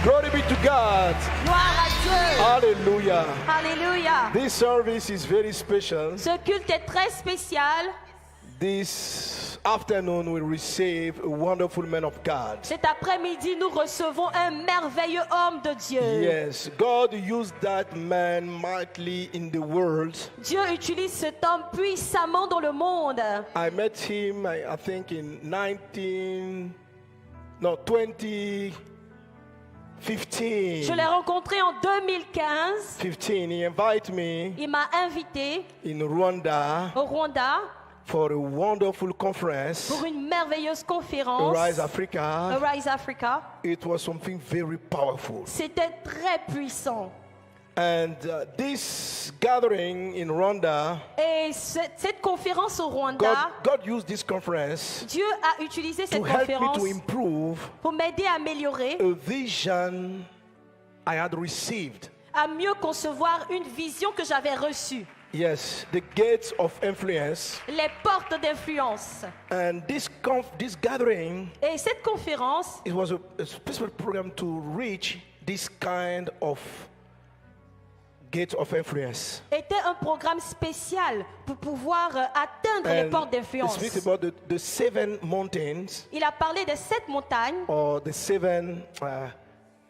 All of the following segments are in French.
Glory be to God. Gloire à Dieu. Hallelujah. Alléluia. This service is very special. Ce culte est très spécial. This afternoon we receive a wonderful man of God. Cet après-midi, nous recevons un merveilleux homme de Dieu. Yes, God used that man mightily in the world. Dieu utilise cet homme puissamment dans le monde. I met him, I think, in 2015. Je l'ai rencontré en 2015. 15. He invited me Il m'a invité in Rwanda au Rwanda for a wonderful conference. pour une merveilleuse conférence. Arise Africa. Arise Africa. It was something very powerful. C'était très puissant. And this gathering in Rwanda, Et cette conférence au Rwanda, God used this conference Dieu a utilisé cette to help me conférence to improve pour m'aider à améliorer, a vision I had received. à mieux concevoir une vision que j'avais reçue. Yes, the gates of influence. Les portes d'influence. And this gathering, Et cette conférence, it was a special program to reach this kind of gates of influence. était un programme spécial pour pouvoir atteindre les portes It d'influence. speaks about the 7 mountains Il a parlé de 7 montagnes, or the 7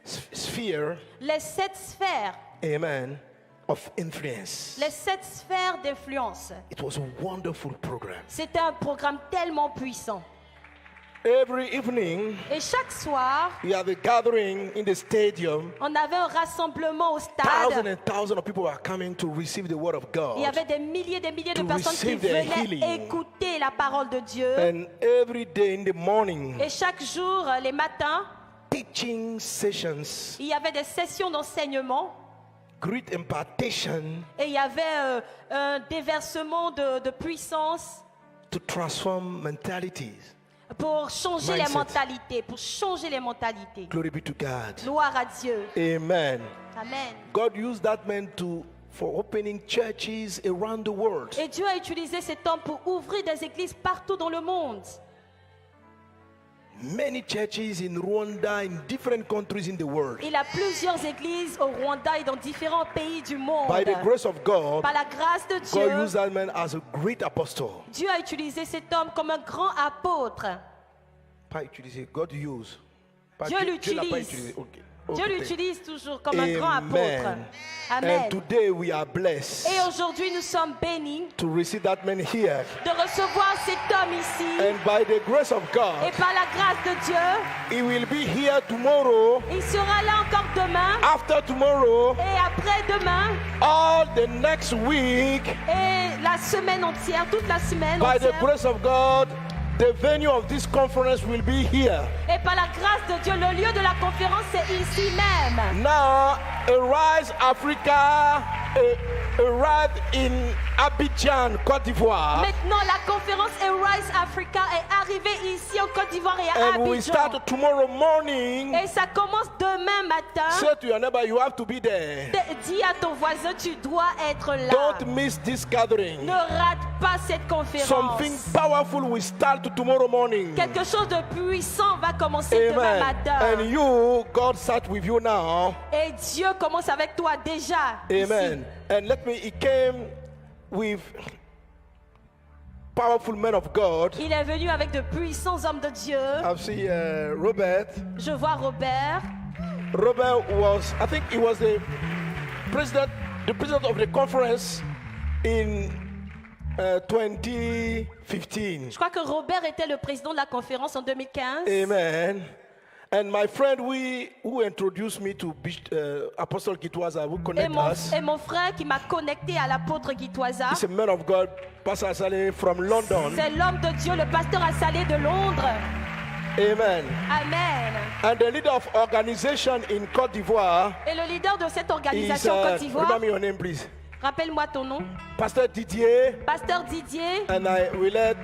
spheres, les 7 sphères, amen, of influence. les 7 sphères d'influence. It was a wonderful program. C'était un programme tellement puissant. Every evening, Et chaque soir, we had a gathering in the stadium. on avait un rassemblement au Thousands stade. and thousands of people were coming to receive the word of Il y God. avait des milliers de To personnes qui receive their venaient healing. écouter la parole de Dieu. And every day in the morning, Et chaque jour, les matins, teaching sessions, il y avait des sessions d'enseignement. great impartation Et il y avait un déversement de puissance to transform mentalities. pour changer Mindset. les mentalités, pour changer les mentalités. Glory be to God. Gloire à Dieu. Amen. Amen. God used that man for opening churches around the world. Et Dieu a utilisé cet homme pour ouvrir des églises partout dans le monde. Many churches in Rwanda, in different countries in the world. Il a plusieurs églises au Rwanda et dans différents pays du monde. By the grace of God, Par la grâce de God Dieu, used that man as a great apostle. Dieu a utilisé cet homme comme un grand apôtre. Pas utilisé, God used. Pas Dieu l'a pas l'utilise. utilisé. Okay. Dieu Okay. l'utilise toujours comme un grand Amen. apôtre. Amen. And today we are blessed Et aujourd'hui, nous sommes bénis to receive that man here. de recevoir cet homme ici. And by the grace of Et God, par la grâce de Dieu, he will be here tomorrow, il sera là encore demain after tomorrow, et après-demain all the next week. et la semaine entière, toute la semaine By the entière. grace of God, the venue of this conference will be here. Et par la grâce de Dieu, le lieu de la conférence est ici même. Now, Arise Africa arrived in Abidjan, Côte d'Ivoire. Maintenant, la conférence Arise Africa est arrivée ici en Côte d'Ivoire et à And we Abidjan. start tomorrow morning. Et ça commence demain matin. Say to your neighbor, you have to be there. Dis à ton voisin, tu dois être là. Don't miss this gathering. Ne rate pas cette conférence. Something powerful will start tomorrow morning. Quelque chose de puissant va commencer demain Amen. matin. And you, God start with you now. Et Dieu commence avec toi déjà. Amen. Ici. And he came with powerful men of God. Il est venu avec de puissants hommes de Dieu. I see Robert. Je vois Robert. Robert was, I think he was the president of the conference in 2015. Je crois que Robert était le président de la conférence en 2015. Amen. And my friend, who introduced me to Apostle Gitwaza, who Et connect us. mon frère qui m'a connecté à l'apôtre Gitwaza, He's a man of God, Pastor Asale from London. c'est l'homme de Dieu, le pasteur Assalé de Londres. Amen. Amen. And the leader of organization in Côte d'Ivoire Et le leader de cette is, organisation Côte d'Ivoire, remember your name please, rappelle-moi ton nom, Pastor Didier. pasteur Didier. And I will let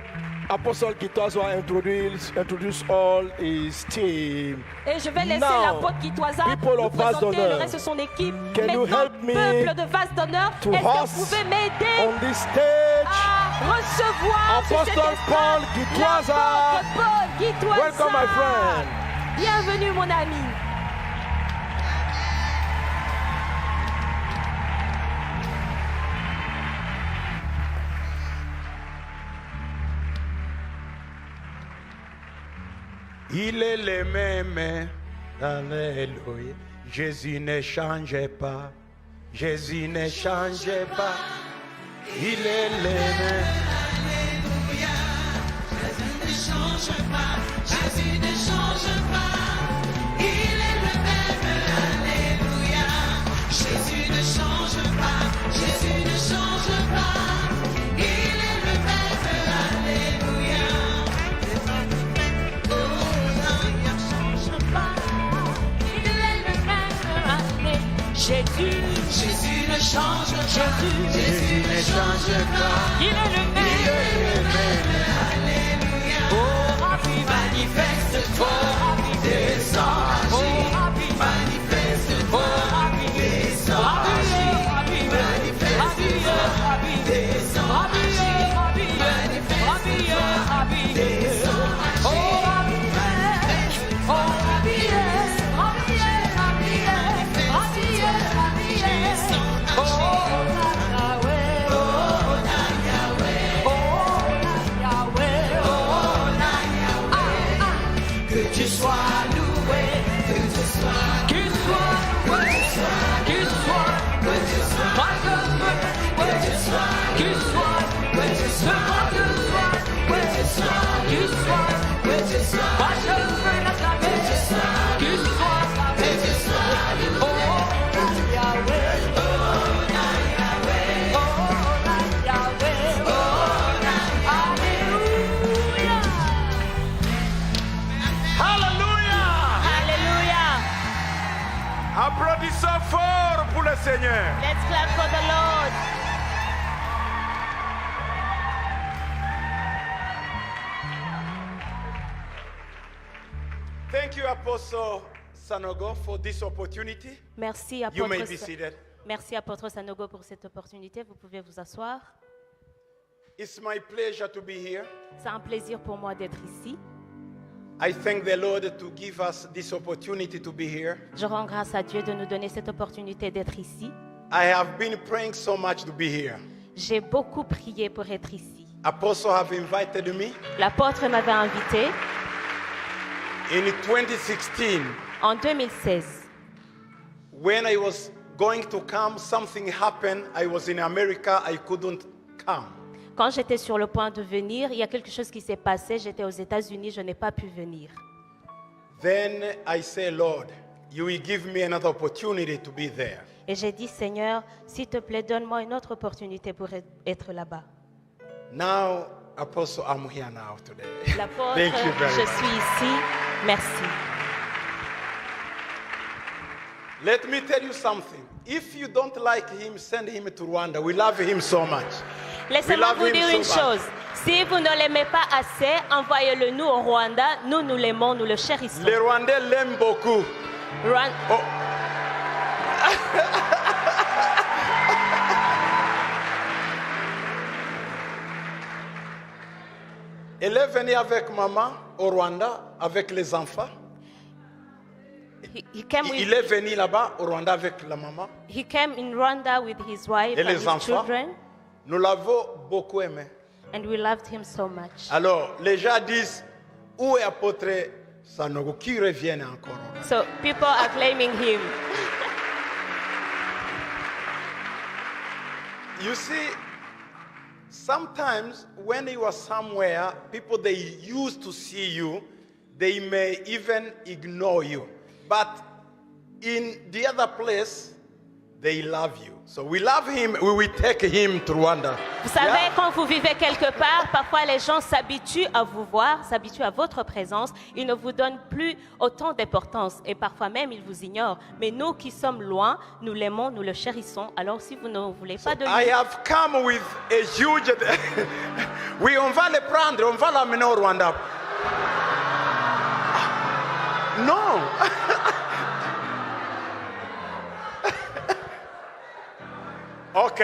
Apostle Gitwaza introduce all his team. Et je vais laisser Now, l'apôtre Gitwaza people nous of vase présenter d'honneur, le reste de son équipe. can you Maintenant, help me peuple de vase d'honneur, to est-ce que host vous pouvez m'aider on this stage à recevoir sur cet Apostle espace Paul Gitwaza. l'apôtre Paul Gitwaza. Welcome, my friend. Bienvenue, mon ami. Il est le même. Alléluia. Jésus ne change pas. Jésus ne change pas. Il est le même. Alléluia. Jésus ne change pas. Jésus ne change pas. Il est le même. Alléluia. Jésus ne change pas. Jésus ne change pas. Il est le même. Alléluia. Oh, non, il ne change pas. Il est le même. Alléluia. Jésus ne change pas. Jésus ne change pas. il est le même. Alléluia. Oh, Rabbi, Manifeste-toi, descends, agis. Manifeste-toi, descends, agis. Manifeste-toi, descends, agis. Manifeste-toi, descends, que tu sois loué, que tu sois, que tu sois, que tu sois, que tu sois, que tu sois, que tu sois, que tu sois, que tu sois, que tu sois, que tu sois, que tu sois, Applaudissons fort pour le Seigneur. Let's clap for the Lord. Thank you, Apostle Sanogo, for this opportunity. Merci, You may be apôtre. seated. Merci, apôtre Sanogo, pour cette opportunité. Vous pouvez vous asseoir. It's my pleasure to be here. C'est un plaisir pour moi d'être ici. I thank the Lord to give us this opportunity to be here. Je rends grâce à Dieu de nous donner cette opportunité d'être ici. I have been praying so much to be here. J'ai beaucoup prié pour être ici. Apostle have invited me L'apôtre m'avait invité in 2016. en 2016. When I was going to come, something happened. I was in America. I couldn't come. Quand j'étais sur le point de venir, il y a quelque chose qui s'est passé. J'étais aux États-Unis, je n'ai pas pu venir. Then I say, Lord, you will give me another opportunity to be there. Et j'ai dit, Seigneur, s'il te plaît, donne-moi une autre opportunité pour être là-bas. Now, Apostle, I'm here now today. L'apôtre, Thank you very je much. suis ici. Merci. Let me tell you something. If you don't like him, send him to Rwanda. We love him so much. Laissez-moi love vous him dire so une much. chose. Si vous ne l'aimez pas assez, envoyez-le nous au Rwanda. Nous, nous l'aimons, nous le chérissons. Les Rwandais l'aiment beaucoup. Oh. Elle est venue avec maman au Rwanda, avec les enfants. He came Il with, est venu là-bas au Rwanda avec la maman he came in Rwanda with his wife et and les his enfants. children, Nous l'avons beaucoup aimé. and we loved him so much. Alors, les gens disent, où est apôtre Sanogo qui revient encore? So people are claiming him. You see, sometimes when you are somewhere, people they used to see you, they may even ignore you. But in the other place, they love you. So we love him, we will take him to Rwanda. Vous savez, Yeah? quand vous vivez quelque part, parfois les gens s'habituent à vous voir, s'habituent à votre présence. Ils ne vous donnent plus autant d'importance et parfois même ils vous ignorent. Mais nous qui sommes loin, nous l'aimons, nous le chérissons. Alors si vous ne voulez pas de I lui, have come with a huge... Oui, on va le prendre, on va l'amener au Rwanda. Non. Ok.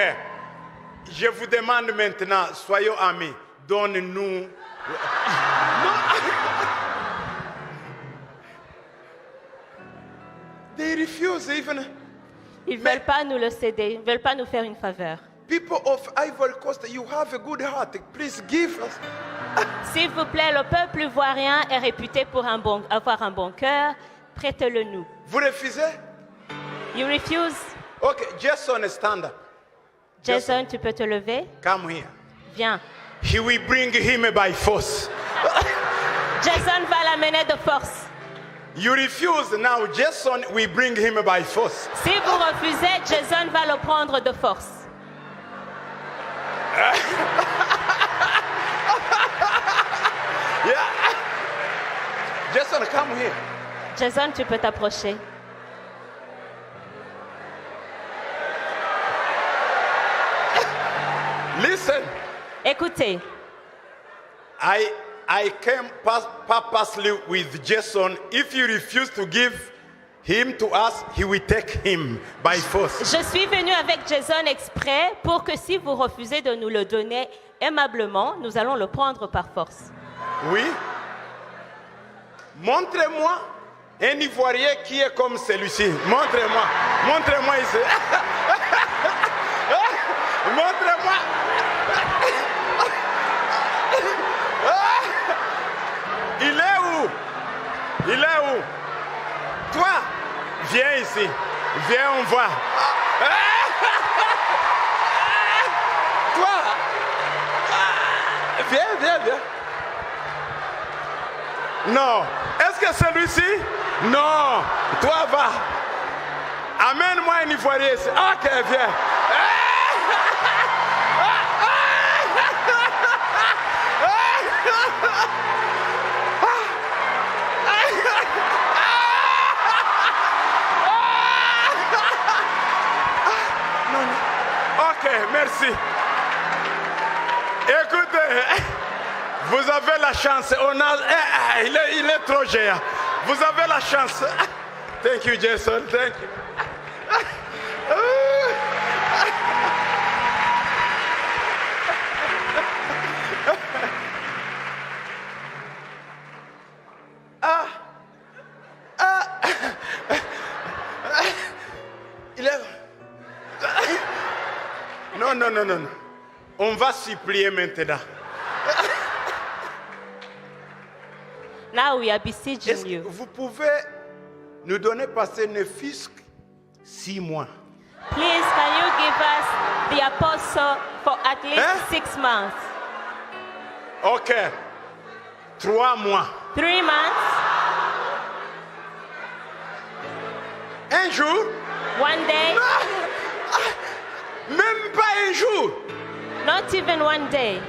Je vous demande maintenant, soyons amis. Donne-nous... Non. They refuse even... ils ne veulent pas nous le céder, ils ne veulent pas nous faire une faveur. People of Ivory Coast, you have a good heart. Please give us. S'il vous plaît, le peuple ivoirien est réputé pour avoir un bon cœur. Prêtez-le nous. Vous refusez? You refuse? Okay, Jason, stand up. Jason, tu peux te lever? Come here. Viens. He will bring him by force. Jason va l'amener de force. You refuse now, Jason will bring him by force. Si vous refusez, Jason va le prendre de force. Yeah. Jason, come here. Jason, tu peux t'approcher. Listen, Écoutez, I came purposely with Jason. If you refuse to give him to us, he will take him by force. je suis venu avec Jason exprès pour que si vous refusez de nous le donner aimablement, nous allons le prendre par force. Oui. Montrez-moi un Ivoirien qui est comme celui-ci. Montrez-moi. Montrez-moi ici. Montrez-moi. Il est où? Il est où? Toi, viens ici. Viens, on voit. Toi. Viens. Non. Est-ce que celui-ci? Non. Toi, va. Amène-moi un Ivoirien ici. Ok, viens. Ok, merci. Écoutez, vous avez la chance. Il est trop géant. Vous avez la chance. Thank you, Jason. Thank you. Il est... Non. On va supplier maintenant. Now we are Est-ce beseeching que you. vous pouvez nous donner passer ne fût-ce que 6 mois? Please, can you give us the apostle for at least Hein? 6 months? Ok. 3 mois. 3 months? Un jour? 1 day? Même pas un jour. Not even 1 day.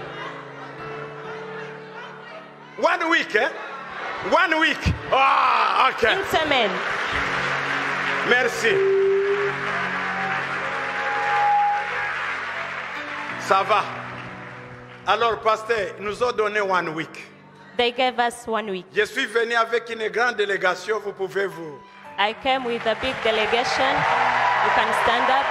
1 week, hein? 1 week. Ah, ok. Une semaine. Merci. Ça va. Alors, pasteur, il nous a donné 1 week. They gave us 1 week. Je suis venu avec une grande délégation. Vous pouvez vous... I came with a big delegation. You can stand up.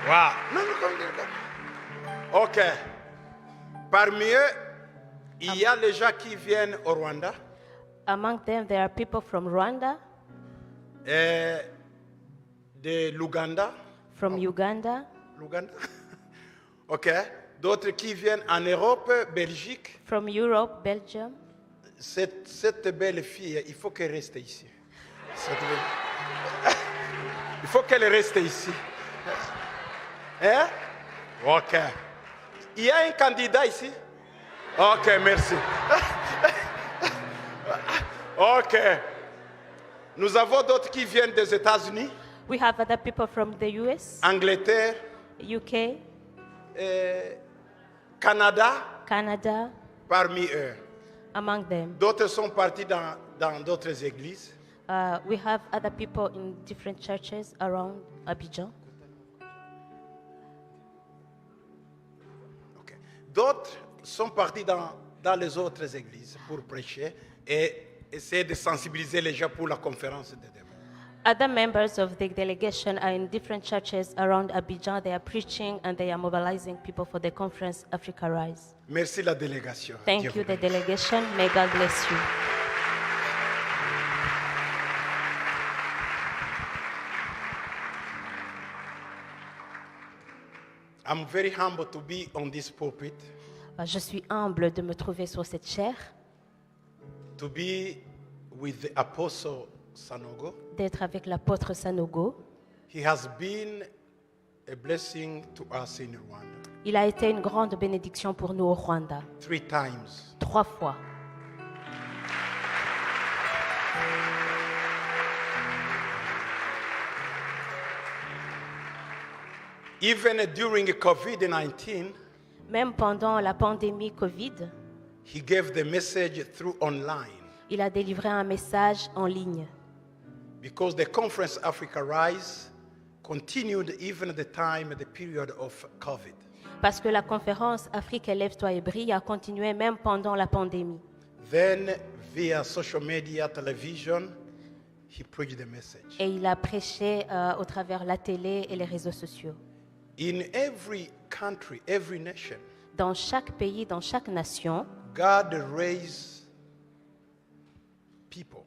Wow. Non, comme ok. Parmi eux, il y a les gens qui viennent au Rwanda. Among them, there are people from Rwanda, Et de l'Ouganda. from Uganda, L'Ouganda. Ok. D'autres qui viennent en Europe, Belgique. from Europe, Belgium. Cette belle fille, il faut qu'elle reste ici. Il faut qu'elle reste ici. Hein? Ok. Il y a un candidat ici? Ok, merci. Ok. Nous avons d'autres qui viennent des États-Unis, We have other people from the US, Angleterre, UK, Canada, Canada, parmi eux. among them. D'autres sont partis dans d'autres églises. We have other people in different churches around Abidjan. Ok. D'autres sont partis dans les autres églises pour prêcher et essayer de sensibiliser les gens pour la conférence de demain. Other members of the delegation are in different churches around Abidjan. They are preaching and they are mobilizing people for the conference Africa Rise. Merci la délégation. Dieu Thank vous you, the bénisse. delegation. May God bless you. I'm very humble to be on this pulpit, Je suis humble de me trouver sur cette chaire, to be with the Apostle Sanogo. d'être avec l'apôtre Sanogo. He has been a blessing to us in Rwanda Il a été une grande bénédiction pour nous au Rwanda, 3 times. 3 fois. Even during COVID-19, Même pendant la pandémie Covid, he gave the message through online il a délivré un message en ligne. because the conference Africa Rise continued even the period of COVID. Parce que la conférence Afrique Élève-toi et brille a continué même pendant la pandémie. Then via social media, television, he preached the message. Et il a prêché au travers la télé et les réseaux sociaux. In every country, every nation, Dans chaque pays, dans chaque nation, God raised people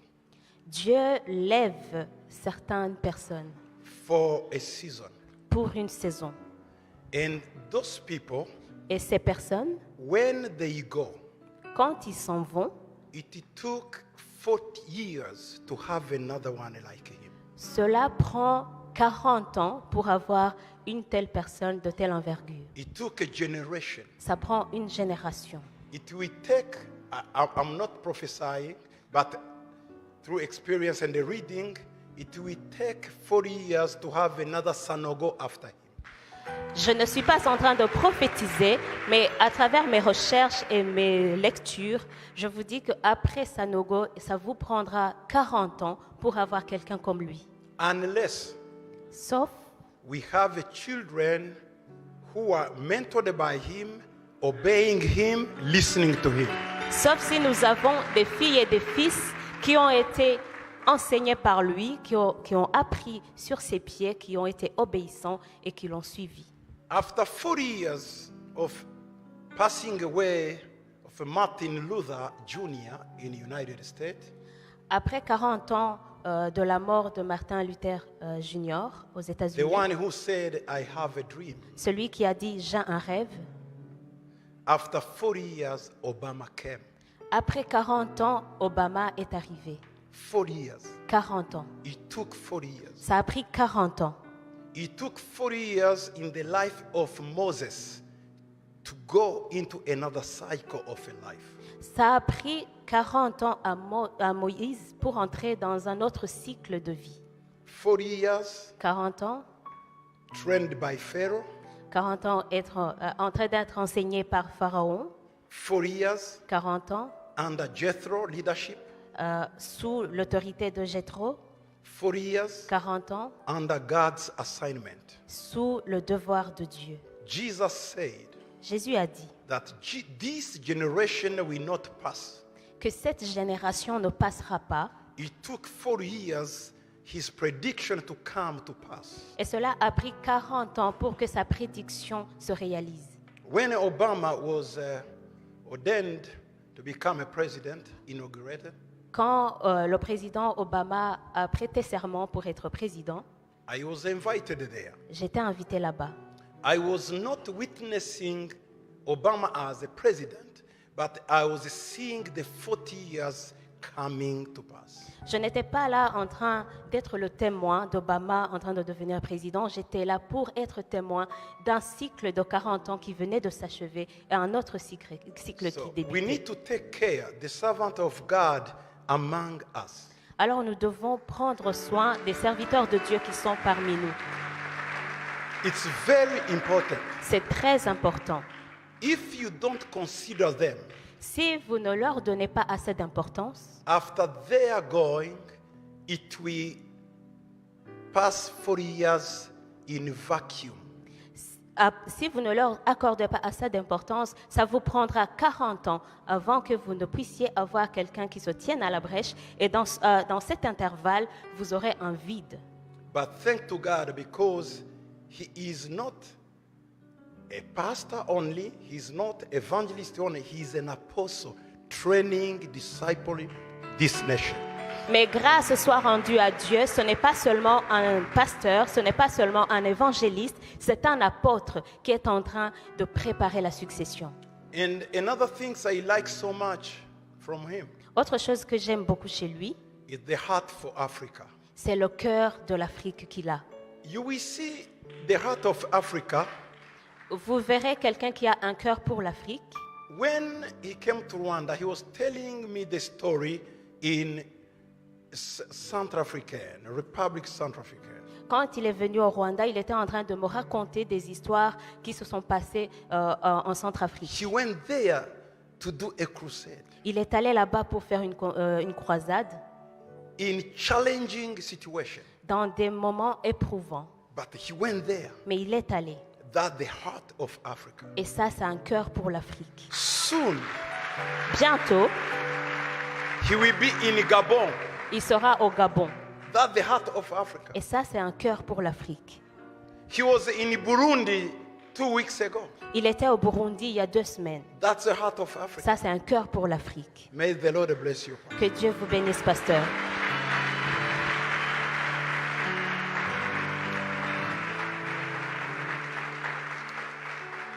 Dieu lève certaines personnes for a season. pour une saison. And those people, Et ces personnes, when they go, quand ils s'en vont, it took 40 years to have another one like him. cela prend 40 ans pour avoir une telle personne de telle envergure. It took a generation. Ça prend une génération. It will take, I'm not prophesying, but through experience and the reading, it will take 40 years to have another Sanogo after him. Je ne suis pas en train de prophétiser, mais à travers mes recherches et mes lectures, je vous dis qu'après Sanogo, ça vous prendra 40 ans pour avoir quelqu'un comme lui. Unless Sauf we have children who are mentored by him, obeying him, listening to him. Sauf si nous avons des filles et des fils qui ont été enseignés par lui, qui ont appris sur ses pieds, qui ont été obéissants et qui l'ont suivi. After 40 years of passing away of Martin Luther Jr. in the United States, Après 40 ans de la mort de Martin Luther Jr. aux the États-Unis, one who said, I have a dream. celui qui a dit « j'ai un rêve », After 40 years, Obama came. après 40 ans, Obama est arrivé. 40 years. 40 ans. It took 40 years. Ça a pris 40 ans. It took 40 years in the life of Moses to go into another cycle of a life. Ça a pris 40 ans à Moïse pour entrer dans un autre cycle de vie. 40 years 40 ans, trained by Pharaoh. 40 ans en train d'être enseigné par Pharaon. 40 years 40 ans under Jethro leadership. sous l'autorité de Jéthro. 40 years 40 ans under God's assignment. sous le devoir de Dieu. Jesus said Jésus a dit that this generation will not pass. que cette génération ne passera pas, It took 40 years his prediction to come to pass. et cela a pris 40 ans pour que sa prédiction se réalise. When Obama was ordained to become a president, inaugurated, Quand le président Obama a prêté serment pour être président, I was invited there. j'étais invité là-bas. I was not witnessing Obama as a president, but I was seeing the 40 years coming to pass. Je n'étais pas là en train d'être le témoin d'Obama en train de devenir président. J'étais là pour être témoin d'un cycle de 40 ans qui venait de s'achever et un autre cycle So qui we need débutait. to take care, the servant of God among us. Alors nous devons prendre soin des serviteurs de Dieu qui sont parmi nous. It's very important. C'est très important. If you don't consider them, Si vous ne leur donnez pas assez d'importance, after they are going, it will pass 40 years in vacuum. Si vous ne leur accordez pas assez d'importance, ça vous prendra 40 ans avant que vous ne puissiez avoir quelqu'un qui se tienne à la brèche. Et dans cet intervalle, vous aurez un vide. But thank to God because he is not a pastor only, he's not evangelist only, he's an apostle training, discipling this nation. Mais grâce soit rendue à Dieu, ce n'est pas seulement un pasteur, ce n'est pas seulement un évangéliste, c'est un apôtre qui est en train de préparer la succession. And another thing I like so much from him Autre chose que j'aime beaucoup chez lui, is the heart for Africa. c'est le cœur de l'Afrique qu'il a. You will see the heart of Africa Vous verrez quelqu'un qui a un cœur pour l'Afrique. when he came to Rwanda. He was telling me the story in Centrafricaine, Republic Centrafricaine. Quand il est venu au Rwanda, il était en train de me raconter des histoires qui se sont passées en Centrafrique. He went there to do a crusade Il est allé là-bas pour faire une croisade in challenging situation. dans des moments éprouvants. But he went there. Mais il est allé. That's the heart of Africa. Et ça, c'est un cœur pour l'Afrique. Soon, Bientôt, he will be in Gabon. il sera au Gabon. That's the heart of Africa. Et ça, c'est un cœur pour l'Afrique. He was in Burundi 2 weeks ago. Il était au Burundi il y a 2 semaines. That's the heart of Africa. Ça, c'est un cœur pour l'Afrique. May the Lord bless you. Que Dieu vous bénisse, pasteur.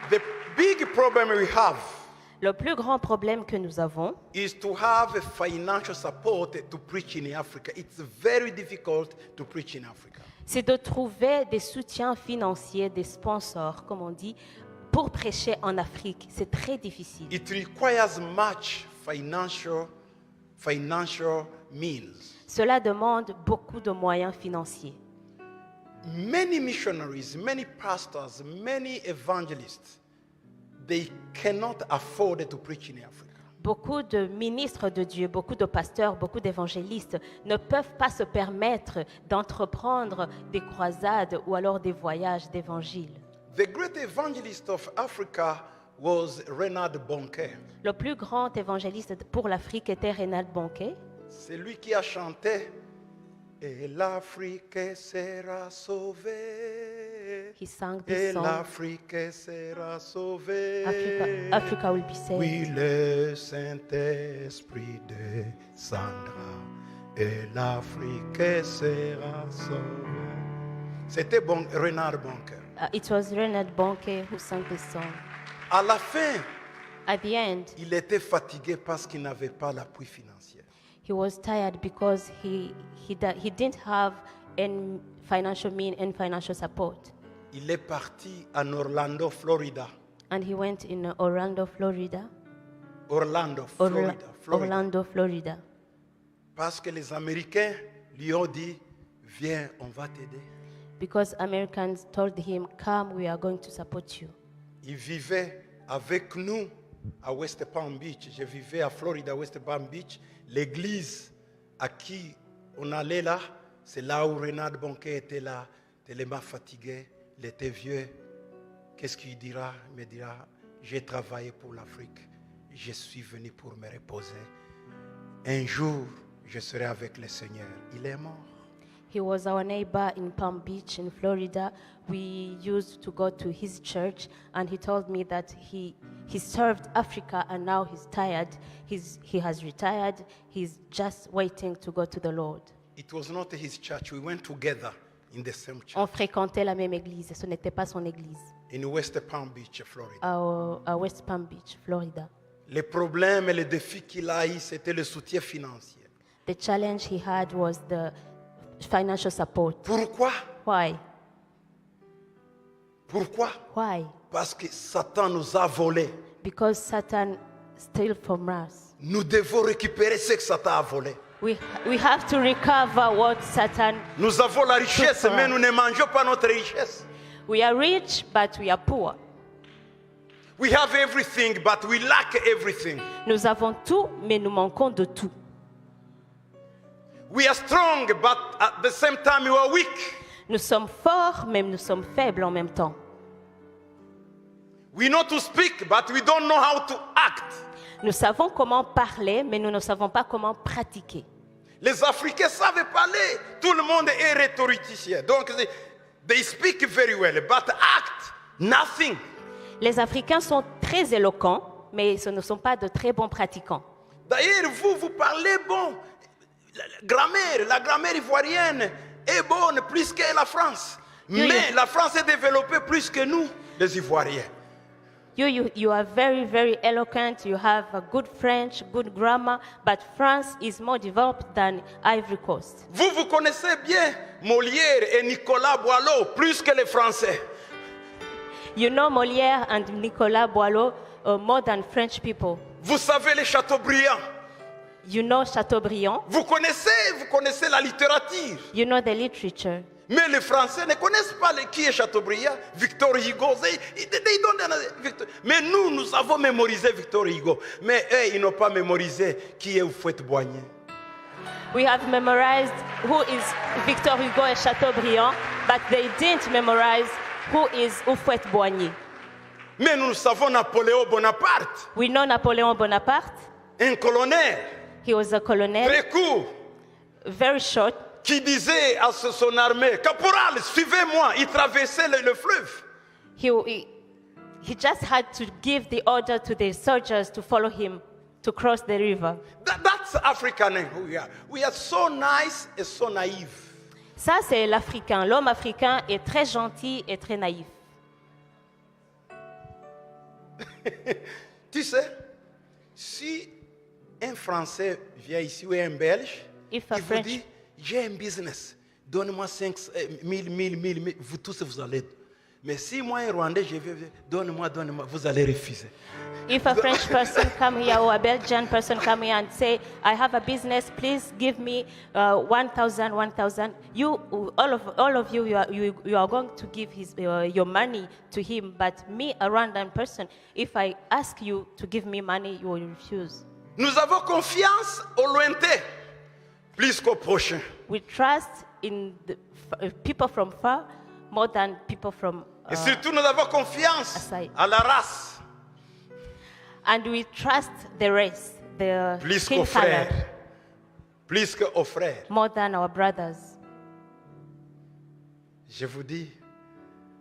The big problem we have Le plus grand problème que nous avons, is to have a financial support to preach in Africa. It's very difficult to preach in Africa. c'est de trouver des soutiens financiers, des sponsors, comme on dit, pour prêcher en Afrique. C'est très difficile. It requires much financial means. Cela demande beaucoup de moyens financiers. Many missionaries, many pastors, many evangelists, they cannot afford to preach in Africa. Beaucoup de ministres de Dieu, beaucoup de pasteurs, beaucoup d'évangélistes ne peuvent pas se permettre d'entreprendre des croisades ou alors des voyages d'évangile. The great evangelist of Africa was Reinhard Bonnke. Le plus grand évangéliste pour l'Afrique était Reinhard Bonnke. C'est lui qui a chanté Et l'Afrique sera sauvée. He sang Et this song, l'Afrique sera sauvée. Africa will be saved. Oui, le Saint-Esprit descendra et l'Afrique sera sauvée. C'était Reinhard Bonnke. It was Reinhard Bonnke who sang this song. À la fin, At the end, il était fatigué parce qu'il n'avait pas l'appui financier. he was tired because he didn't have any financial means and financial support. Il est parti en Orlando, Florida. And he went in Orlando, Florida. Orlando, Florida. Orlando, Florida. Parce que les Américains lui ont dit, viens, on va t'aider. Because Americans told him, come, we are going to support you. Il vivait avec nous à West Palm Beach. Je vivais à Florida, West Palm Beach. L'église à qui on allait là, c'est là où Reinhard Bonnke était là, tellement fatigué, il était vieux. Qu'est-ce qu'il dira? Il me dira, j'ai travaillé pour l'Afrique, je suis venu pour me reposer. Un jour, je serai avec le Seigneur. Il est mort. He was our neighbor in Palm Beach in Florida. We used to go to his church, and he told me that he served Africa and now he's tired. He has retired. He's just waiting to go to the Lord. It was not his church. We went together in the same church On fréquentait la même église. Ce n'était pas son église. in West Palm Beach, Florida. À West Palm Beach, Florida. Les problèmes et les défis qu'il a eu, c'était le soutien financier. The challenge he had was the financial support. Pourquoi? Why? Pourquoi? Why? Parce que Satan nous a volé. Because Satan stole from us. Nous devons récupérer ce que Satan a volé. We have to recover what Satan. Nous avons la richesse, mais nous ne mangeons pas notre richesse. We are rich, but we are poor. We have everything, but we lack everything. Nous avons tout, mais nous manquons de tout. We are strong, but at the same time we are weak. Nous sommes forts, mais nous sommes faibles en même temps. We know to speak, but we don't know how to act. Nous savons comment parler, mais nous ne savons pas comment pratiquer. Les Africains savent parler. Tout le monde est rhétoricien. Donc, they speak very well, but act, nothing. Les Africains sont très éloquents, mais ce ne sont pas de très bons pratiquants. D'ailleurs, vous parlez bon. La grammaire ivoirienne est bonne plus que la France. Mais la France est développée plus que nous, les Ivoiriens. You are very, very eloquent. You have a good French, good grammar, but France is more developed than Ivory Coast. Vous connaissez bien Molière et Nicolas Boileau plus que les Français. You know Molière and Nicolas Boileau more than French people. Vous savez les Chateaubriand. You know Chateaubriand. Vous connaissez la littérature. You know the literature. Mais les Français ne connaissent pas qui est Chateaubriand, Victor Hugo. They don't know Victor. Mais nous avons mémorisé Victor Hugo. Mais eux, ils n'ont pas mémorisé qui est Houphouët-Boigny. We have memorized who is Victor Hugo and Chateaubriand, but they didn't memorize who is Houphouët-Boigny. Mais nous savons Napoléon Bonaparte. We know Napoleon Bonaparte. Un colonel. He was a colonel, Très court. very short. Qui disait à son armée, caporal, suivez-moi, il traversait le fleuve. He just had to give the order to the soldiers to follow him to cross the river. That's African who we are. We are so nice and so naive. Ça, c'est l'Africain. L'homme africain est très gentil et très naïf. Tu sais, si un Français vient ici ou un Belge, If a il vous French- dit, j'ai un business, donne-moi 1000, vous tous vous allez. Mais si moi un Rwandais, je vais, donne-moi, vous allez refuser. If a French person come here or a Belgian person come here and say, I have a business, please give me 1,000, you, all of you, you are going to give your money to him. But me, a random person, if I ask you to give me money, you will refuse. Nous avons confiance au lointain, plus qu'au prochain. We trust in the people from far more than people from Et surtout, nous avons confiance aside. à la race, and we trust the race, the plus skin qu'aux frères. color, Plus qu'aux frères. more than our brothers. Je vous dis,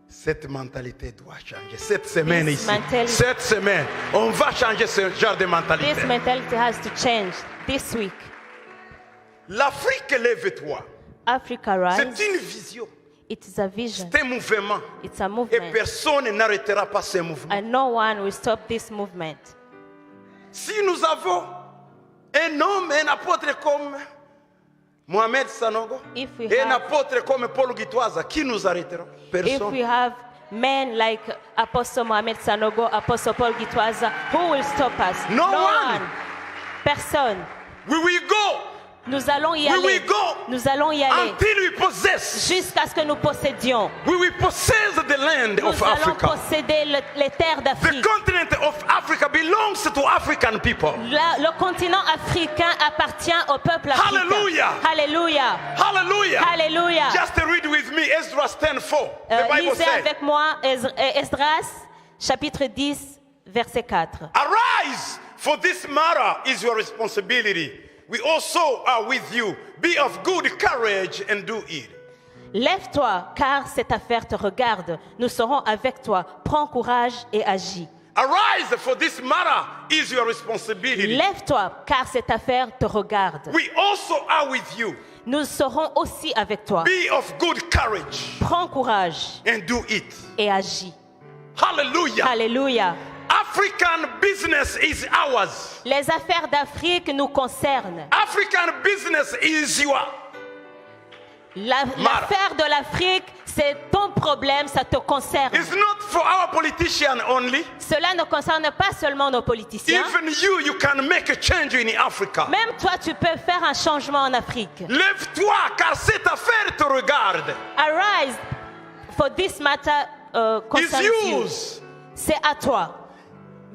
cette mentalité doit changer. Cette semaine This ici, mentality- cette semaine, on va changer ce genre de mentalité. This mentality has to change this week. L'Afrique, lève-toi. Africa C'est rise. une vision, It is a vision. c'est un mouvement. It's a Et movement. personne n'arrêtera pas ce mouvement. And no one will stop this movement. Si nous avons un homme, un apôtre comme Mohamed Sanogo, If we et un have- apôtre comme Paul Guitwaza, qui nous arrêtera? If Personne. we have men like Apostle Mohamed Sanogo, Apostle Paul Gitwaza, who will stop us? No one. Personne. We will go Nous allons y We aller. will go Nous allons y aller until we possess. jusqu'à ce que nous possédions. We will possess the land Nous of allons Africa. posséder les terres The d'Afrique. continent of Africa belongs to African people. Le continent africain appartient au peuple africain. Hallelujah. Alléluia. Hallelujah. Alléluia. Just read with me Ezra 10:4. The Bible Lisez says, avec moi Esdras, chapitre 10, verset 4. arise, for this matter is your responsibility. We also are with you. Be of good courage and do it. Lève-toi, car cette affaire te regarde. Nous serons avec toi. Prends courage et agis. Arise, for this matter is your responsibility. Lève-toi, car cette affaire te regarde. We also are with you. Nous serons aussi avec toi. Be of good courage Prends courage and do it. et agis. Hallelujah. Alléluia. African business is ours. Les affaires d'Afrique nous concernent. African business is yours. L'affaire de l'Afrique, c'est ton problème, ça te concerne. It's not for our politicians only. Cela ne concerne pas seulement nos politiciens. Even you can make a change in Africa. Même toi, tu peux faire un changement en Afrique. Lève-toi, car cette affaire te regarde. Arise, for this matter It's concerns you. yours. C'est à toi.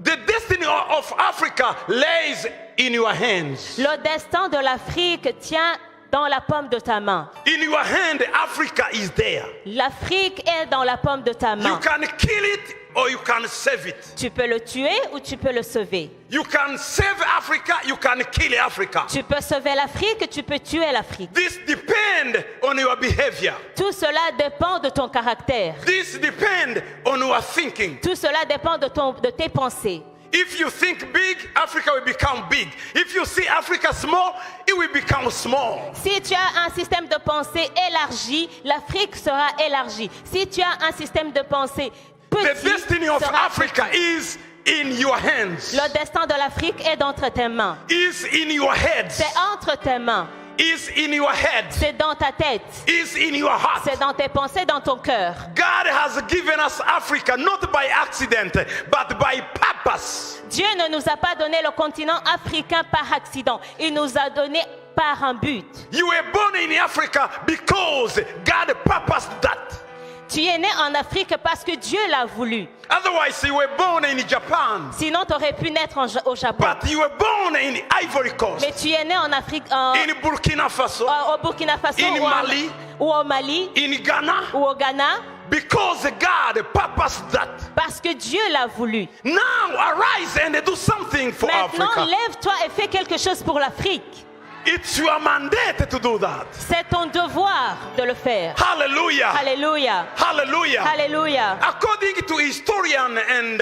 The destiny of Africa lays in your hands. Le destin de l'Afrique tient dans la paume de ta main. In your hand, Africa is there. L'Afrique est dans la paume de ta You main. can kill it or you can save it. Tu peux le tuer ou tu peux le sauver. You can save Africa, you can kill Africa. Tu peux sauver l'Afrique, tu peux tuer l'Afrique. This depends on your behavior. Tout cela dépend de ton caractère. This depends on your thinking. Tout cela dépend de tes pensées. If you think big, Africa will become big. If you see Africa small, it will become small. Si tu as un système de pensée élargi, l'Afrique sera élargie. Si tu as un système de pensée The petit, destiny of sera Africa petit. is in your hands. Le destin de l'Afrique est entre tes mains. Is in your heads. C'est entre tes mains. Is in your head. C'est dans ta tête. Is in your heart. C'est dans tes pensées, dans ton cœur. God has given us Africa not by accident, but by purpose. Dieu ne nous a pas donné le continent africain par accident. Il nous a donné par un but. You were born in Africa because God purposed that. Tu es né en Afrique parce que Dieu l'a voulu. Otherwise, you were born in Japan, Sinon, tu aurais pu naître au Japon. but you were born in Ivory Coast, Mais tu es né en Afrique, in Burkina Faso, au Burkina Faso in Mali, ou au Mali in Ghana, ou au Ghana because God purposed that. parce que Dieu l'a voulu. Now arise and do something for Maintenant, Africa. lève-toi et fais quelque chose pour l'Afrique. It's your mandate to do that. C'est ton devoir de le faire. Hallelujah. Alléluia. Hallelujah. Alléluia. According to historian and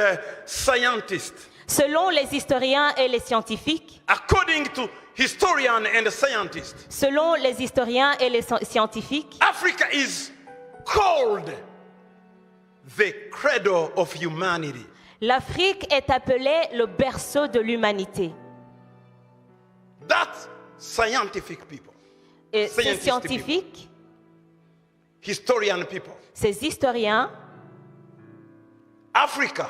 scientists, Selon les historiens et les scientifiques, according to historian and scientists, selon les historiens et les scientifiques, Africa is called the cradle of humanity. l'Afrique est appelée le berceau de l'humanité. That's scientific people, Et ces Scientifique scientifiques, historian people. ces historiens, Africa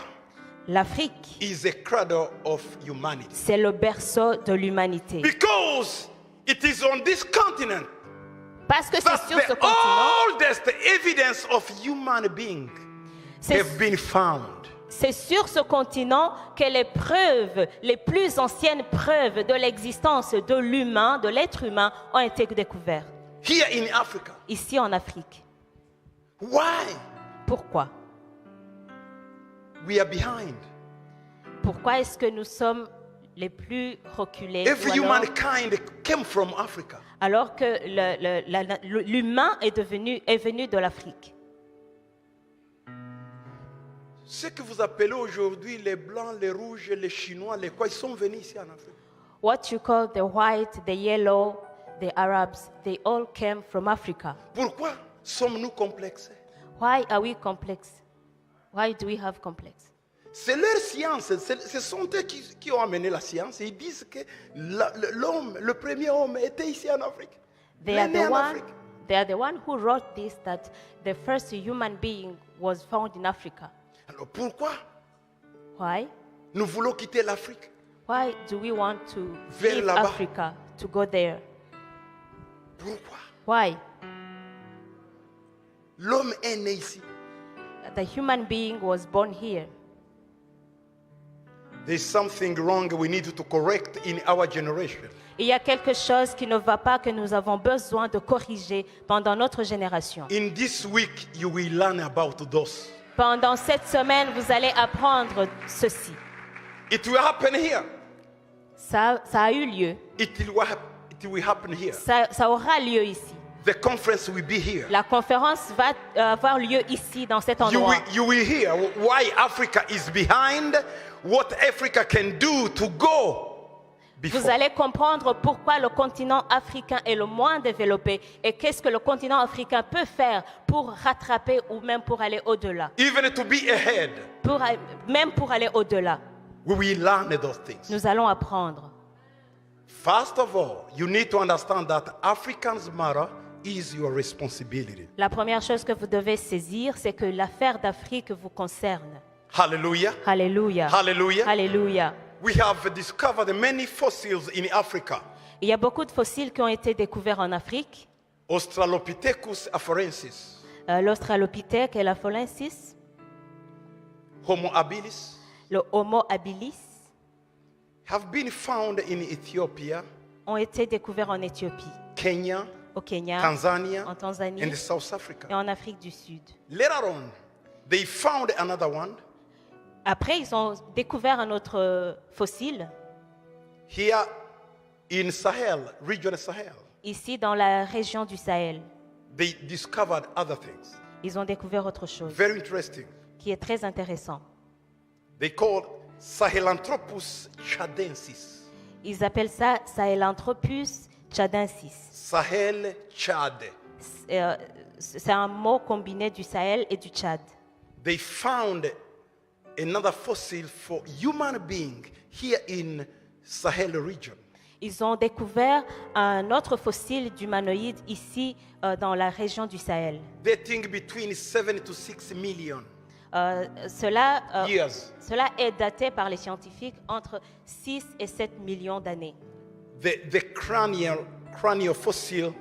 l'Afrique, is the cradle of humanity c'est le berceau de l'humanité. because it is on this continent Parce que c'est that sur ce the continent, oldest evidence of human being c'est have been found. c'est sur ce continent que les preuves, les plus anciennes preuves de l'existence de l'humain, de l'être humain, ont été découvertes. Here in Africa. Ici en Afrique. Why? Pourquoi? We are behind. Pourquoi est-ce que nous sommes les plus reculés Every ou alors, humankind came from Africa. alors que l'humain est venu de l'Afrique? Ce que vous appelez aujourd'hui les blancs, les rouges, les chinois, les quoi, ils sont venus ici en Afrique. What you call the white, the yellow, the Arabs, they all came from Africa. Pourquoi sommes-nous complexés? Why are we complex? Why do we have complex? C'est leur science, ce sont eux qui ont amené la science. Ils disent que l'homme, le premier homme était ici en Afrique. They are Il est né the en one. Afrique. They are the one who wrote this, that the first human being was found in Africa. Alors pourquoi Why? nous voulons quitter l'Afrique? Why do we want to Vers leave là-bas. Africa to go there? Pourquoi? Why? L'homme est né ici. The human being was born here. There's something wrong we need to correct in our generation. Il y a quelque chose qui ne va pas que nous avons besoin de corriger pendant notre génération. In this week, you will learn about those. Pendant cette semaine, vous allez apprendre ceci. It will happen here. Ça a eu lieu. It will happen here. Ça aura lieu ici. The conference will be here. La conférence va avoir lieu ici, dans cet endroit. You will hear why Africa is behind, what Africa can do to go before. Vous allez comprendre pourquoi le continent africain est le moins développé et qu'est-ce que le continent africain peut faire pour rattraper ou même pour aller au-delà. Even to be ahead, Même pour aller au-delà. we will learn those things. Nous allons apprendre. First of all, you need to understand that Africans matter is your responsibility. La première chose que vous devez saisir, c'est que l'affaire d'Afrique vous concerne. Hallelujah. Alléluia. Hallelujah. Alléluia. We have discovered many fossils in Africa. Il y a beaucoup de fossiles qui ont été découverts en Afrique. Australopithecus afarensis, L'Australopithèque et la Phalanxis, Homo habilis, le Homo habilis, have been found in Ethiopia, ont été découverts en Éthiopie, Kenya, au Kenya, Tanzania, en Tanzanie and South Africa. et en Afrique du Sud. Later on, they found another one Après, ils ont découvert un autre fossile, here in Sahel, region Sahel. ici dans la région du Sahel. They discovered other things. Ils ont découvert autre chose Very interesting. qui est très intéressant. They called Sahelanthropus chadensis. Ils appellent ça Sahelanthropus chadensis. Sahel Chad. C'est un mot combiné du Sahel et du Tchad. They found another fossil for human being here in Sahel region. Ils ont découvert un autre fossile d'humanoïde ici dans la région du Sahel. Dating between 7 to 6 million Cela years. est daté par les scientifiques entre 6 et 7 millions d'années. The cranial fossil,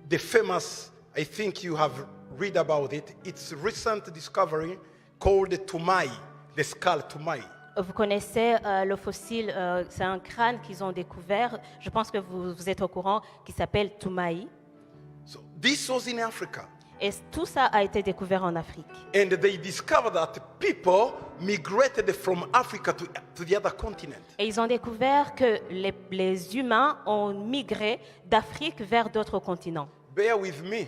the famous, I think you have read about it. It's a recent discovery called Tumai, the skull Tumai. Vous connaissez le fossile, c'est un crâne qu'ils ont découvert, je pense que vous êtes au courant, qui s'appelle Toumaï. So this was in Africa. Et tout ça a été découvert en Afrique. And they discovered that people migrated from Africa to the other continent. Et ils ont découvert que les humains ont migré d'Afrique vers d'autres continents. Bear with me.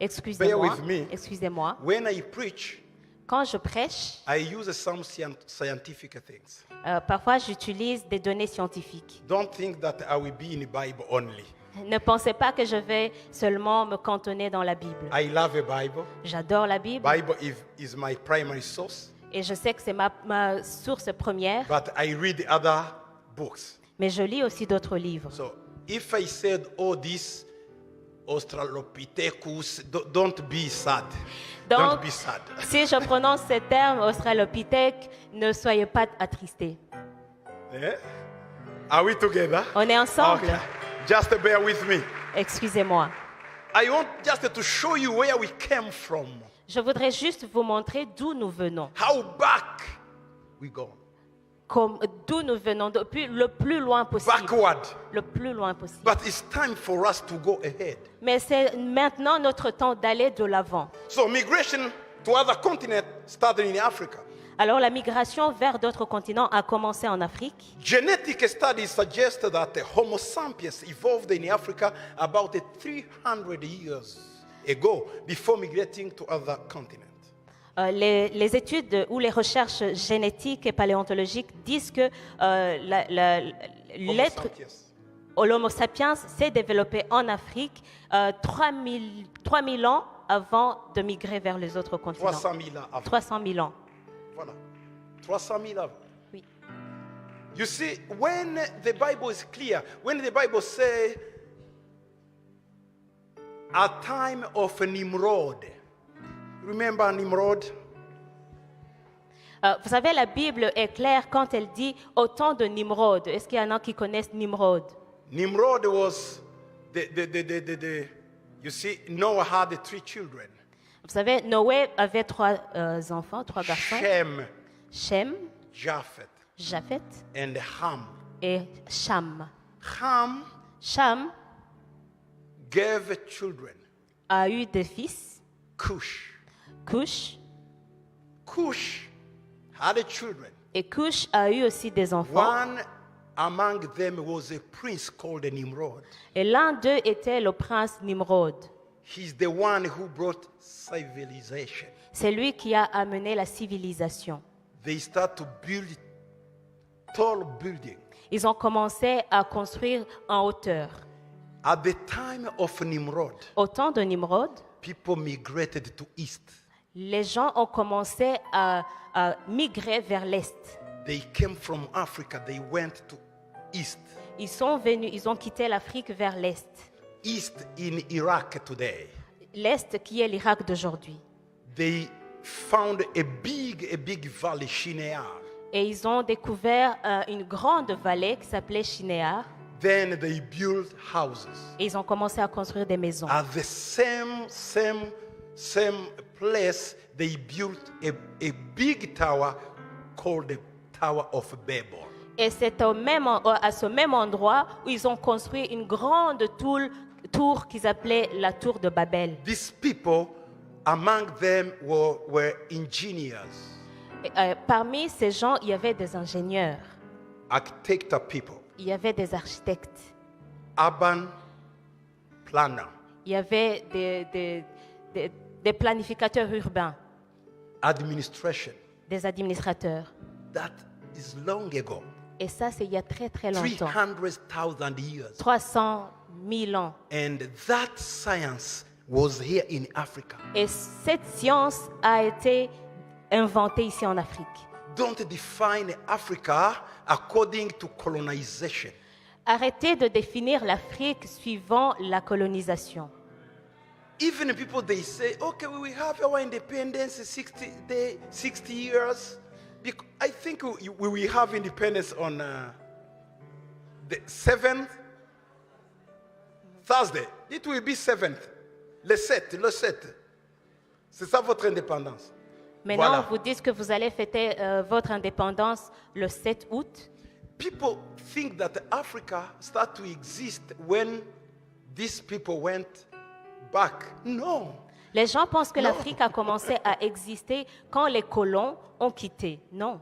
Excusez-moi. Bear with me. Excusez-moi. When I preach, Quand je prêche, I use some scientific things. parfois j'utilise des données scientifiques. Don't think that I will be in the Bible only. Ne pensez pas que je vais seulement me cantonner dans la Bible. I love a Bible. J'adore la Bible Bible is my primary source, et je sais que c'est ma source première, but I read other books. mais je lis aussi d'autres livres. So if I said, oh, this Australopithecus, don't be sad. Donc, Don't be sad. si je prononce ces termes australopithèque, ne soyez pas attristés. Yeah? Are we together? On est ensemble. Okay. Just bear with me. Excusez-moi. I want just to show you where we came from, Je voudrais juste vous montrer d'où nous venons. how back we go. D'où nous venons, depuis le plus loin possible. Backward. Le plus loin possible. But it's time for us to go ahead. Mais c'est maintenant notre temps d'aller de l'avant. So migration to other continents started in Africa. Alors la migration vers d'autres continents a commencé en Afrique. Genetic studies suggest that Homo sapiens evolved in Africa about 300 years ago before migrating to other continents. Les études ou les recherches génétiques et paléontologiques disent que Homo sapiens. l'Homo sapiens s'est développé en Afrique 3000 ans avant de migrer vers les autres continents. 300 000 ans avant. 300 000 ans. Voilà. 300 000 avant. Oui. You see, when the Bible is clear, when the Bible says a time of Nimrod, remember Nimrod? Vous savez, la Bible est claire quand elle dit au temps de Nimrod. Est-ce qu'il y en a qui connaissent Nimrod? Nimrod was you see, Noah had 3 children. Vous savez, Noé avait 3 enfants, 3 garçons. Shem, Shem, Japheth, Japhet and Ham. et Cham. Ham Cham gave children, a eu des fils, Cush. Cush, Cush had children. et Cush a eu aussi des enfants. One among them was a prince called Nimrod. Et l'un d'eux était le prince Nimrod. He's the one who brought civilization. C'est lui qui a amené la civilisation. They start to build tall buildings. Ils ont commencé à construire en hauteur. At the time of Nimrod, Au temps de Nimrod, people migrated to east. les gens ont commencé à migrer vers l'est. They came from Africa, they went to east. Ils sont venus, ils ont quitté l'Afrique vers l'est. East in Iraq today. L'est qui est l'Irak d'aujourd'hui. They found a big valley, Shinear. Et ils ont découvert une grande vallée qui s'appelait Shinéar. Then they built houses. Et ils ont commencé à construire des maisons. At the same place, they built a big tower called the Tower of Babel. Et c'est à ce même endroit où ils ont construit une grande tour qu'ils appelaient la tour de Babel. These people, among them were engineers. Parmi ces gens, il y avait des ingénieurs, architecture people, il y avait des architectes, urban planner, il y avait des planificateurs urbains, administration. des administrateurs. That is long ago. Et ça, c'est il y a très très longtemps, 300,000 years. 300 000 ans. And that science was here in Africa. Et cette science a été inventée ici en Afrique. Don't define Africa according to colonization. Arrêtez de définir l'Afrique suivant la colonisation. Even people, they say, okay, we will have our independence in 60 years. I think we will have independence on the 7th Thursday. It will be 7th. Le 7. C'est ça votre indépendance. Maintenant, Voilà. vous dites que vous allez fêter votre indépendance le 7 août. People think that Africa started to exist when these people went back. No. Les gens pensent que Non. l'Afrique a commencé à exister quand les colons ont quitté. Non.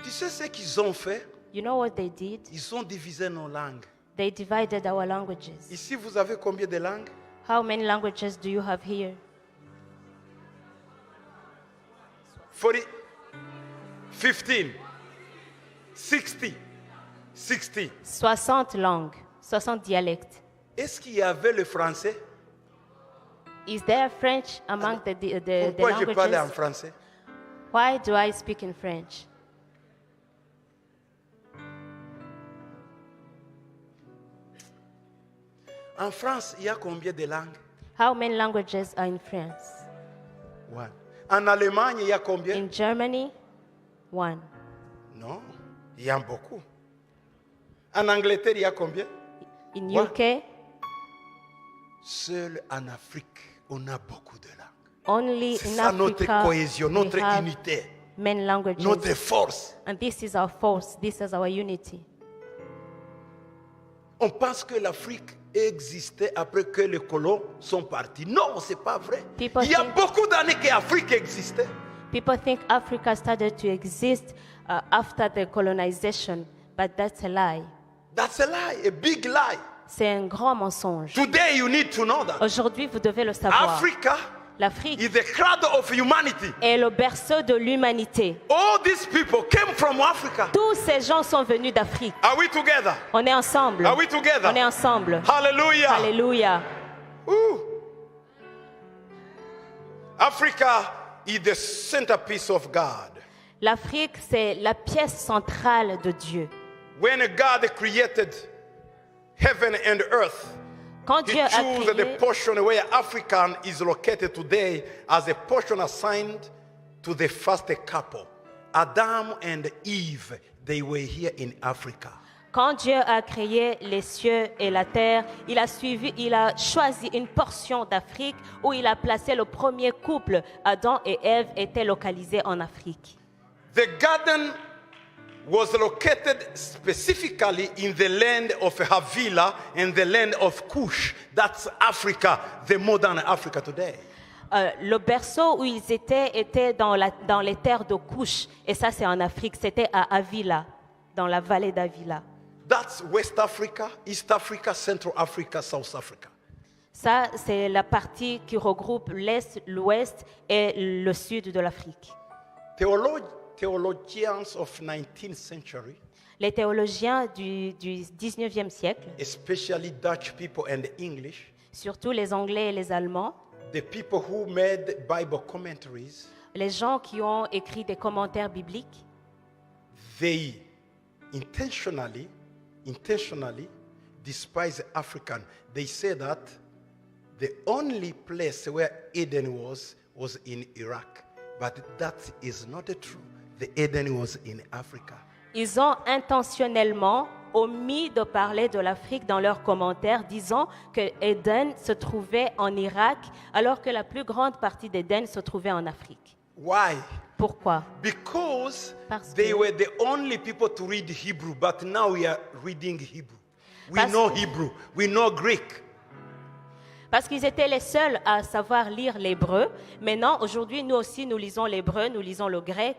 Tu sais ce qu'ils ont fait? You know what they did? Ils ont divisé nos langues. They divided our languages. Ici, vous avez combien de langues? How many languages do you have here? 40, 15, 60, 60. 60 langues, 60 dialectes. Est-ce qu'il y avait le français? Is there French among the Pourquoi je parle en languages? français? Why do I speak in French? En France, il y a combien de langues? How many languages are in France? One. En Allemagne, il y a combien? In Germany, 1. Non, il y a beaucoup. En Angleterre, il y a combien? In What? UK, Seul en Afrique, on a beaucoup de langues. only C'est in ça notre Africa, cohésion, notre we have unité, many languages. notre force. And this is our force, this is our unity. On pense que l'Afrique existait après que les colons sont partis. Non, c'est pas vrai. People Il y a think- beaucoup d'années que l'Afrique existait. People think Africa started to exist after the colonization, but that's a lie. That's a lie, a big lie. C'est un grand mensonge. Today you need to know that. Aujourd'hui, vous devez le savoir. Africa L'Afrique is the cradle of humanity. est le berceau de l'humanité. All these people came from Africa. Tous ces gens sont venus d'Afrique. Are we together? On est ensemble. Are we together? On est ensemble. Hallelujah. Alléluia. Ooh. Africa is the centerpiece of God. L'Afrique, c'est la pièce centrale de Dieu. When God created heaven and earth, Quand He Dieu a chose the créé, portion where African is located today as a portion assigned to the first couple. Adam and Eve, they were here in Africa. quand Dieu a créé les cieux et la terre, il a choisi une portion d'Afrique où il a placé le premier couple. Adam et Ève étaient localisés en Afrique. The garden was located specifically in the land of Havilah and the land of Cush. That's Africa, the modern Africa today. Le berceau où ils étaient dans les terres de Cush. Et ça, c'est en Afrique. C'était à Avila, dans la vallée d'Avila. That's West Africa, East Africa, Central Africa, South Africa. Ça, c'est la partie qui regroupe l'Est, l'Ouest et le Sud de l'Afrique. Theologians of 19th century, Les théologiens du 19e siècle, especially Dutch people and English, surtout les Anglais et les Allemands, the people who made Bible commentaries, les gens qui ont écrit des commentaires bibliques, they intentionally despise African. They say that the only place where Eden was in Iraq. But that is not true. The Eden was in Africa. ils ont intentionnellement omis de parler de l'Afrique dans leurs commentaires, disant que Éden se trouvait en Irak, alors que la plus grande partie d'Éden se trouvait en Afrique. Why? Pourquoi? Because Parce they que- were the only people to read Hebrew, but now we are reading Hebrew. We Parce know que- Hebrew. We know Greek. Parce qu'ils étaient les seuls à savoir lire l'hébreu. Maintenant, aujourd'hui, nous aussi, nous lisons l'hébreu, nous lisons le grec.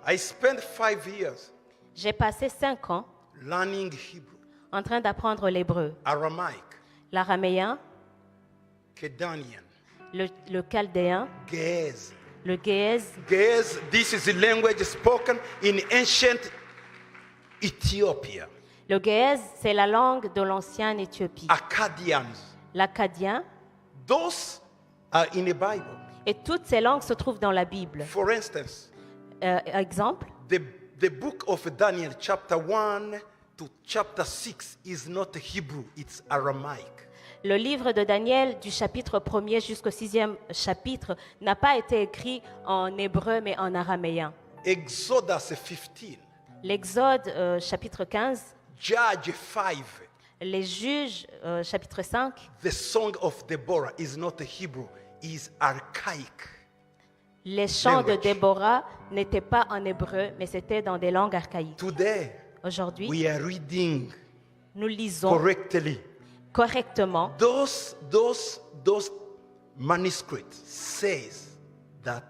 I spent 5 years J'ai passé 5 ans learning Hebrew, en train d'apprendre l'hébreu, Aramaic, l'araméen, Kedanian, le chaldéen, Ge'ez. le géez. Ge'ez, this is the language spoken in ancient Ethiopia. Le géez, c'est la langue de l'ancienne Éthiopie. Akkadians. L'acadien. Those are in the Bible. Et toutes ces langues se trouvent dans la Bible. For instance, Exemple, the book of Daniel, chapter 1 to chapter 6, is not Hebrew, it's Aramaic. le livre de Daniel du chapitre 1er jusqu'au 6e chapitre n'a pas été écrit en hébreu mais en araméen. Exodus 15, L'Exode chapitre 15, Judge 5, les Juges chapitre 5, the song of Deborah is not Hebrew, is archaic. les chants de Language. Déborah n'étaient pas en hébreu mais c'était dans des langues archaïques. Today, Aujourd'hui, we are reading nous lisons correctly. correctement. Those manuscripts says that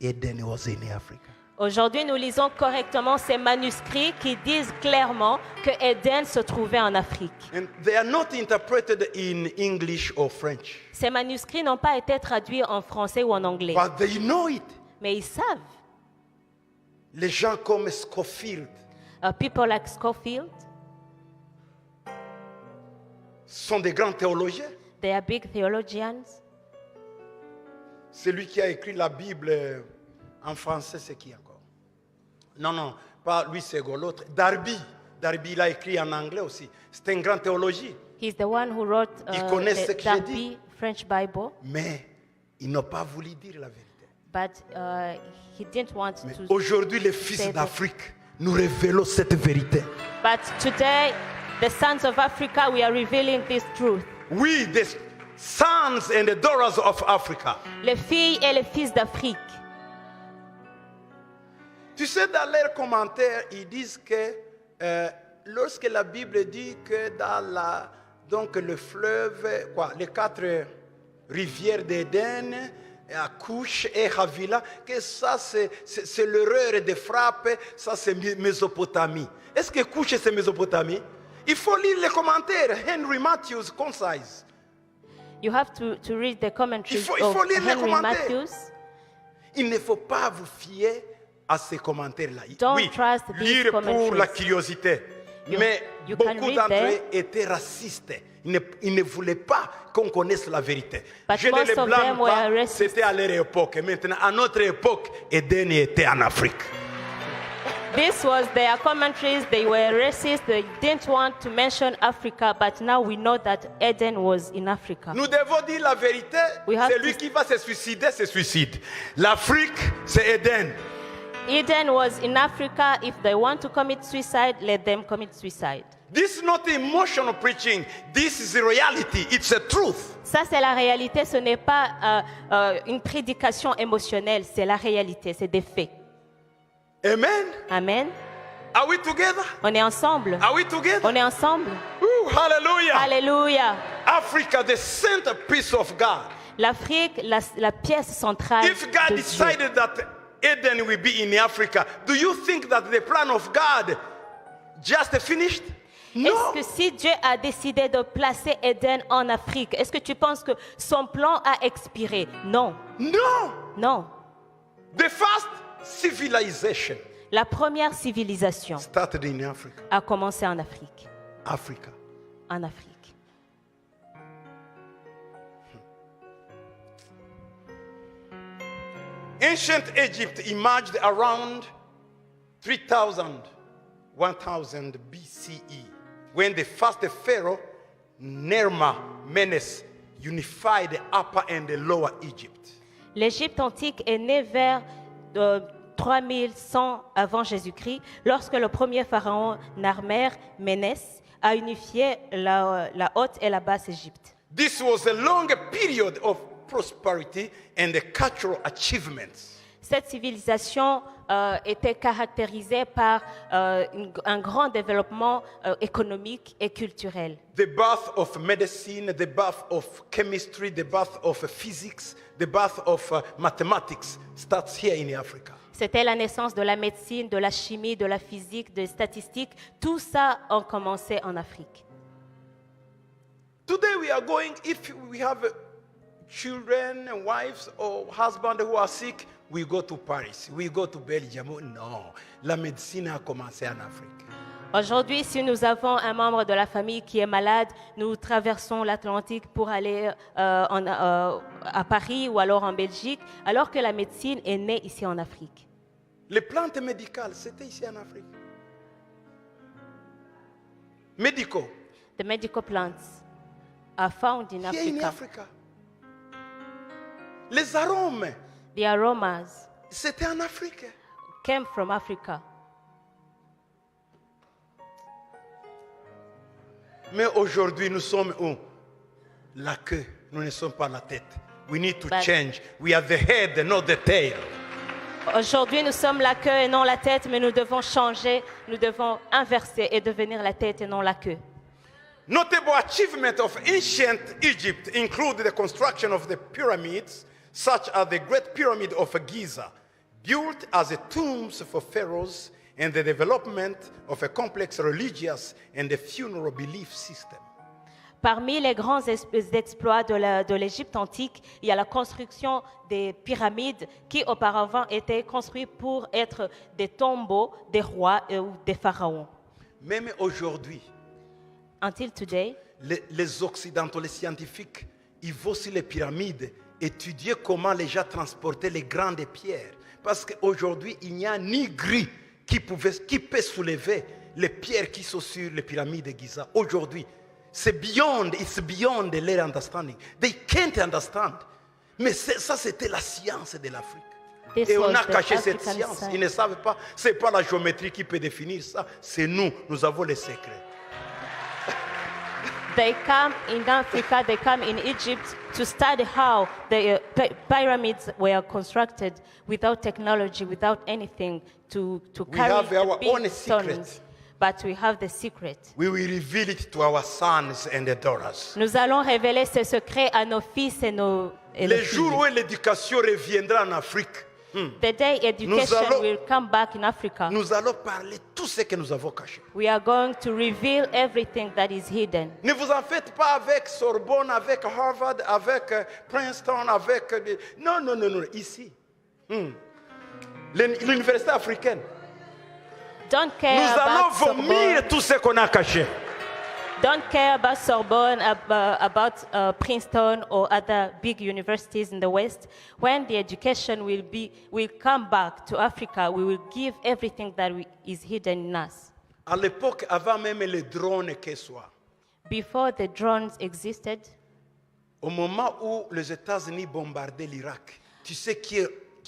Eden was in Africa. Aujourd'hui, nous lisons correctement ces manuscrits qui disent clairement que Éden se trouvait en Afrique. And they are not interpreted in English or French, Ces manuscrits n'ont pas été traduits en français ou en anglais, but they know it. mais ils savent. Les gens comme Scofield People like Scofield, sont des grands théologiens. they are big theologians. Celui qui a écrit la Bible en français, c'est qui encore? Non, pas Louis Ségo, l'autre. Darby, il a écrit en anglais aussi. C'est un grand théologien. He's the one who wrote Ils connaissent ce the que j'ai dit. Darby French Bible, Mais ils n'ont pas voulu dire la vérité. but he didn't want Mais to. aujourd'hui, les say fils that. d'Afrique, nous révélons cette vérité. But today, the sons of Africa, we are revealing this truth. Oui, the sons and the daughters of Africa. Les filles et les fils d'Afrique. Tu sais, dans leurs commentaires, ils disent que lorsque la Bible dit que dans donc le fleuve, les 4 rivières d'Éden, Couche et Havila, que ça c'est l'erreur de frappe, ça c'est Mésopotamie. Est-ce que Couche c'est Mésopotamie? Il faut lire les commentaires. Henry Matthews, concise. You have to read the commentaries Il faut of lire les Henry commentaires. Matthews. Il ne faut pas vous fier à ces commentaires-là. Don't Oui, trust these lire pour commentaries. la curiosité. Mais you can beaucoup read d'entre them. eux étaient racistes. Ils ne voulaient pas qu'on connaisse la vérité. But Je ne most les of blâme them pas, were racist. c'était à leur époque. Maintenant, à notre époque, Éden était en Afrique. This was their commentaries. They were racist. They didn't want to mention Africa, but now we know that Eden was in Africa. Nous devons dire la vérité. We have Celui to- qui va se suicider, se suicide. L'Afrique, c'est Éden. Eden was in Africa. If they want to commit suicide, let them commit suicide. This is not emotional preaching. This is reality. It's a truth. Ça, c'est la réalité. Ce n'est pas une prédication émotionnelle. C'est la réalité. C'est des faits. Amen. Amen. Are we together? On est ensemble. Are we together? On est ensemble. Ooh, hallelujah. Alléluia. Africa, the centerpiece of God. L'Afrique, la pièce centrale If God de Dieu. decided that Eden will be in Africa, do you think that the plan of God just finished? No. Est-ce que si Dieu a décidé de placer Éden en Afrique, est-ce que tu penses que son plan a expiré? Non, No. non. The first civilization La première civilisation started in Africa. a commencé en Afrique. Africa. En Afrique. Ancient Egypt emerged around 3000, 1000 BCE, when the first pharaoh, Nerma Menes, unified the upper and the lower Egypt. L'Égypte antique est née vers 3100 avant Jésus-Christ, lorsque le premier pharaon Narmer Ménès a unifié la haute et la basse Égypte. This was a long period of prosperity and the cultural achievements. Cette civilisation était caractérisée par un grand développement économique et culturel. The birth of medicine, the birth of chemistry, the birth of physics, the birth of mathematics starts here in Africa. C'était la naissance de la médecine, de la chimie, de la physique, des statistiques. Tout ça a commencé en Afrique. Today we are going, if we have children, wives or husbands who are sick, we go to Paris, we go to Belgium. Non, la médecine a commencé en Afrique. Aujourd'hui, si nous avons un membre de la famille qui est malade, nous traversons l'Atlantique pour aller à Paris ou alors en Belgique, alors que la médecine est née ici en Afrique. Les plantes médicales, c'était ici en Afrique. Médicaux, The medical plants are found in here in Africa. Africa. Les arômes, The aromas c'était en Afrique. came from Africa. Mais aujourd'hui, nous sommes où? La queue, nous ne sommes pas la tête. We need to change. We are the head, not the tail. Aujourd'hui, nous sommes la queue et non la tête, mais nous devons changer, nous devons inverser et devenir la tête et non la queue. Notable achievements of ancient Egypt include the construction of the pyramids, such as the Great Pyramid of Giza, built as a tombs for pharaohs, and the development of a complex religious and a funeral belief system. Parmi les grands exploits de l'Égypte antique, il y a la construction des pyramides qui auparavant étaient construites pour être des tombeaux des rois ou des pharaons. Même aujourd'hui, Until today, les Occidentaux, les scientifiques, ils vont sur les pyramides étudier comment les gens transportaient les grandes pierres. Parce qu'aujourd'hui, il n'y a ni gris qui peut soulever les pierres qui sont sur les pyramides de Giza. Aujourd'hui, it's beyond their understanding. They can't understand. Mais ça, c'était la science de l'Afrique. This Et on was a the caché cette African science. science. Ils ne savent pas. Ce n'est pas la géométrie qui peut définir ça. C'est nous avons les secrets. they come in Africa, they come in Egypt to study how the pyramids were constructed without technology, without anything to We carry have the our big own secret. stones. But we have the secret. We will reveal it to our sons and daughters. Nous allons révéler ce secret à nos fils et nos Le jour filles. où l'éducation reviendra en Afrique, The day education allons- will come back in Africa, nous allons parler tout ce que nous avons caché. we are going to reveal everything that is hidden. Ne vous en faites pas avec Sorbonne, avec Harvard, avec Princeton, avec... Non. Ici. L'université africaine. Don't Nous care allons about Sorbonne. vomir tout ce qu'on a caché. Don't care about Sorbonne, about Princeton or other big universities in the West. When the education will come back to Africa, we will give everything that is hidden in us. À l'époque, avant même les drones qu'ils soient, Before the drones existed, au moment où les États-Unis bombardaient l'Irak, tu sais qui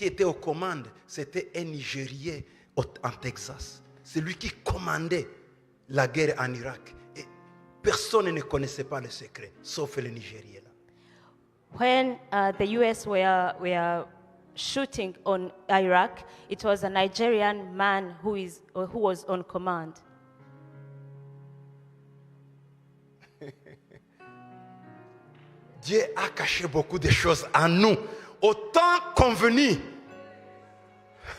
était aux commandes? C'était un Nigérien en Texas. C'est lui qui commandait la guerre en Irak. Et personne ne connaissait pas le secret, sauf le Nigérien. when the US were shooting on Iraq, it was a Nigerian man who was on command. Dieu a caché beaucoup de choses en nous, au temps convenu.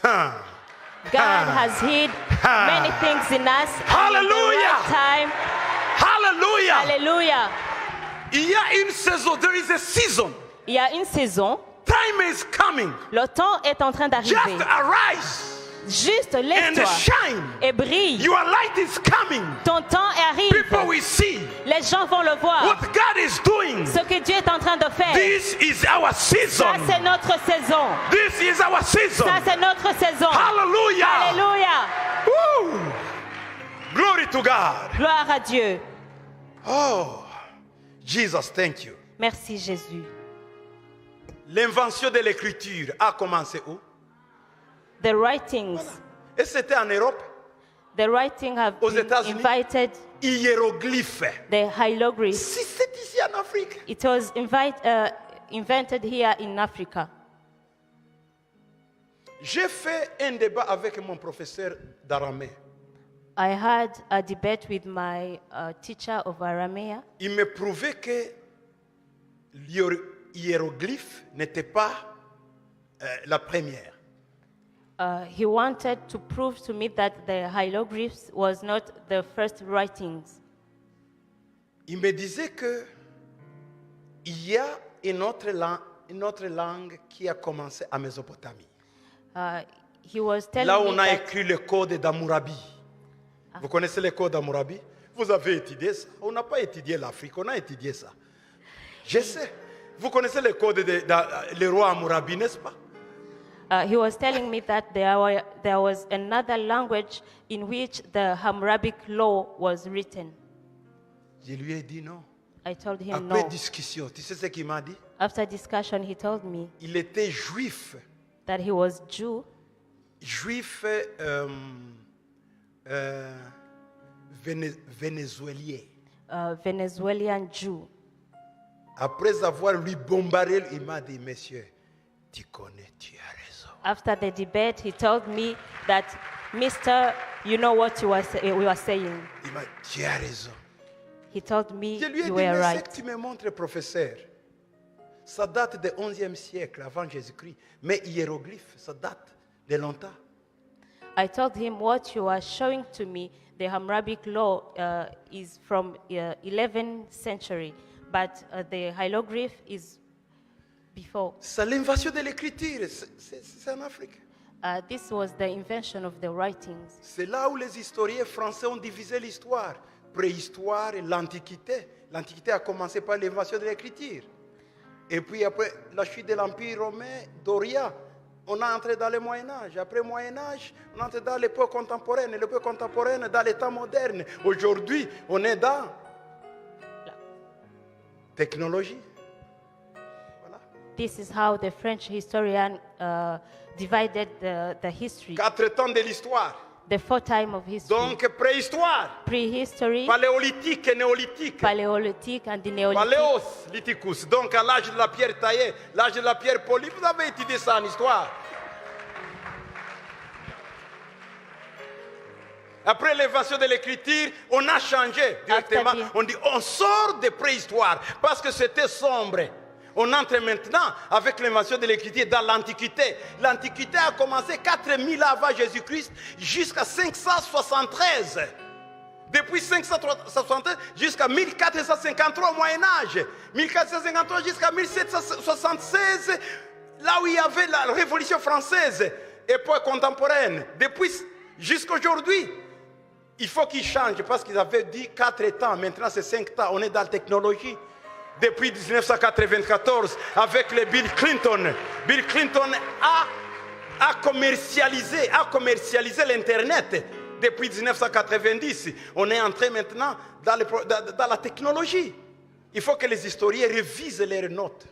God has hid many things in us. And in the Hallelujah. right time. Hallelujah! Alléluia. Il y a une saison, there is a season. Il y a une saison, Time is coming. le temps est en train Just d'arriver. arise Juste and lève-toi shine. et brille. Your light is coming. Ton temps People arrive. will see Les gens vont le voir. what God is doing. Ce que Dieu est en train de faire. This is our Ça, season. c'est notre saison. This is our season. Ça, c'est notre saison. Hallelujah. Alléluia. Woo. Glory to God. Gloire à Dieu. Oh, Jesus, thank you. Merci Jésus. L'invention de l'écriture a commencé où? The writings, Et c'était en Europe. the writing have Aux been États-Unis. invited, Hiéroglyphes. the hieroglyphs. Si c'est ici en Afrique. It was invented here in Africa. J'ai fait un débat avec mon professeur d'aramée. I had a debate with my teacher of Aramea. Il me prouvait que l'hiéroglyphe n'était pas la première. He wanted to prove to me that the hieroglyphs was not the first writings. Il me disait que il y a une autre langue qui a commencé à Mésopotamie. He was telling Là où me on a that écrit le code d'Hammurabi. Vous connaissez le code d'Hammurabi? Vous avez étudié ça? On n'a pas étudié l'Afrique, on a étudié ça. Je sais. Vous connaissez le code le roi Hammurabi, n'est-ce pas? he was telling me that there was another language in which the Hammurabic law was written. Je lui ai dit non. I told him Après no. discussion, tu sais ce qu'il m'a dit? After discussion, he told me Il était juif. that he was Jew, Juif vénézuélien. Venezuelan Jew. Après avoir lui bombardé, il m'a dit, monsieur, tu connais, tu as raison. After the debate, he told me that, Mister, you know what we were saying. Il m'a dit, tu as raison. He told me Je lui ai you dit, were mais ce right. que tu me montres, professeur, ça date du 11e siècle avant Jésus-Christ. Mais hiéroglyphe, ça date de longtemps. I told him what you are showing to me, the Hammurabic law is from 11th century, but the hieroglyph is before. C'est l'invention de l'écriture, c'est en Afrique. This was the invention of the writings. C'est là où les historiens français ont divisé l'histoire. Préhistoire et l'Antiquité. L'Antiquité a commencé par l'invention de l'écriture. Et puis après la chute de l'Empire romain d'Orient, on est entré dans le Moyen-Âge. Après le Moyen-Âge, on est entré dans l'époque contemporaine. Et l'époque contemporaine dans l'état moderne. Aujourd'hui, on est dans la technologie. Voilà. This is how the French historian divided the history, 4 temps de l'histoire. the 4 time of history. Donc préhistoire, Prehistory, paléolithique et néolithique. Paleolithic, and the Neolithic. Paléolithicus, donc à l'âge de la pierre taillée, l'âge de la pierre polie, vous avez étudié ça en histoire. Après l'invention de l'écriture, on a changé directement. After the- On dit on sort de préhistoire parce que c'était sombre. On entre maintenant avec l'invention de l'écriture dans l'Antiquité. L'Antiquité a commencé 4000 ans avant Jésus-Christ jusqu'à 573. Depuis 573 jusqu'à 1453 au Moyen-Âge. 1453 jusqu'à 1776, là où il y avait la Révolution française, époque contemporaine. Depuis jusqu'à aujourd'hui, il faut qu'ils changent parce qu'ils avaient dit 4 temps. Maintenant, c'est 5 temps. On est dans la technologie. Depuis 1994, avec le Bill Clinton a commercialisé l'Internet. Depuis 1990, on est entré maintenant dans la technologie. Il faut que les historiens révisent leurs notes.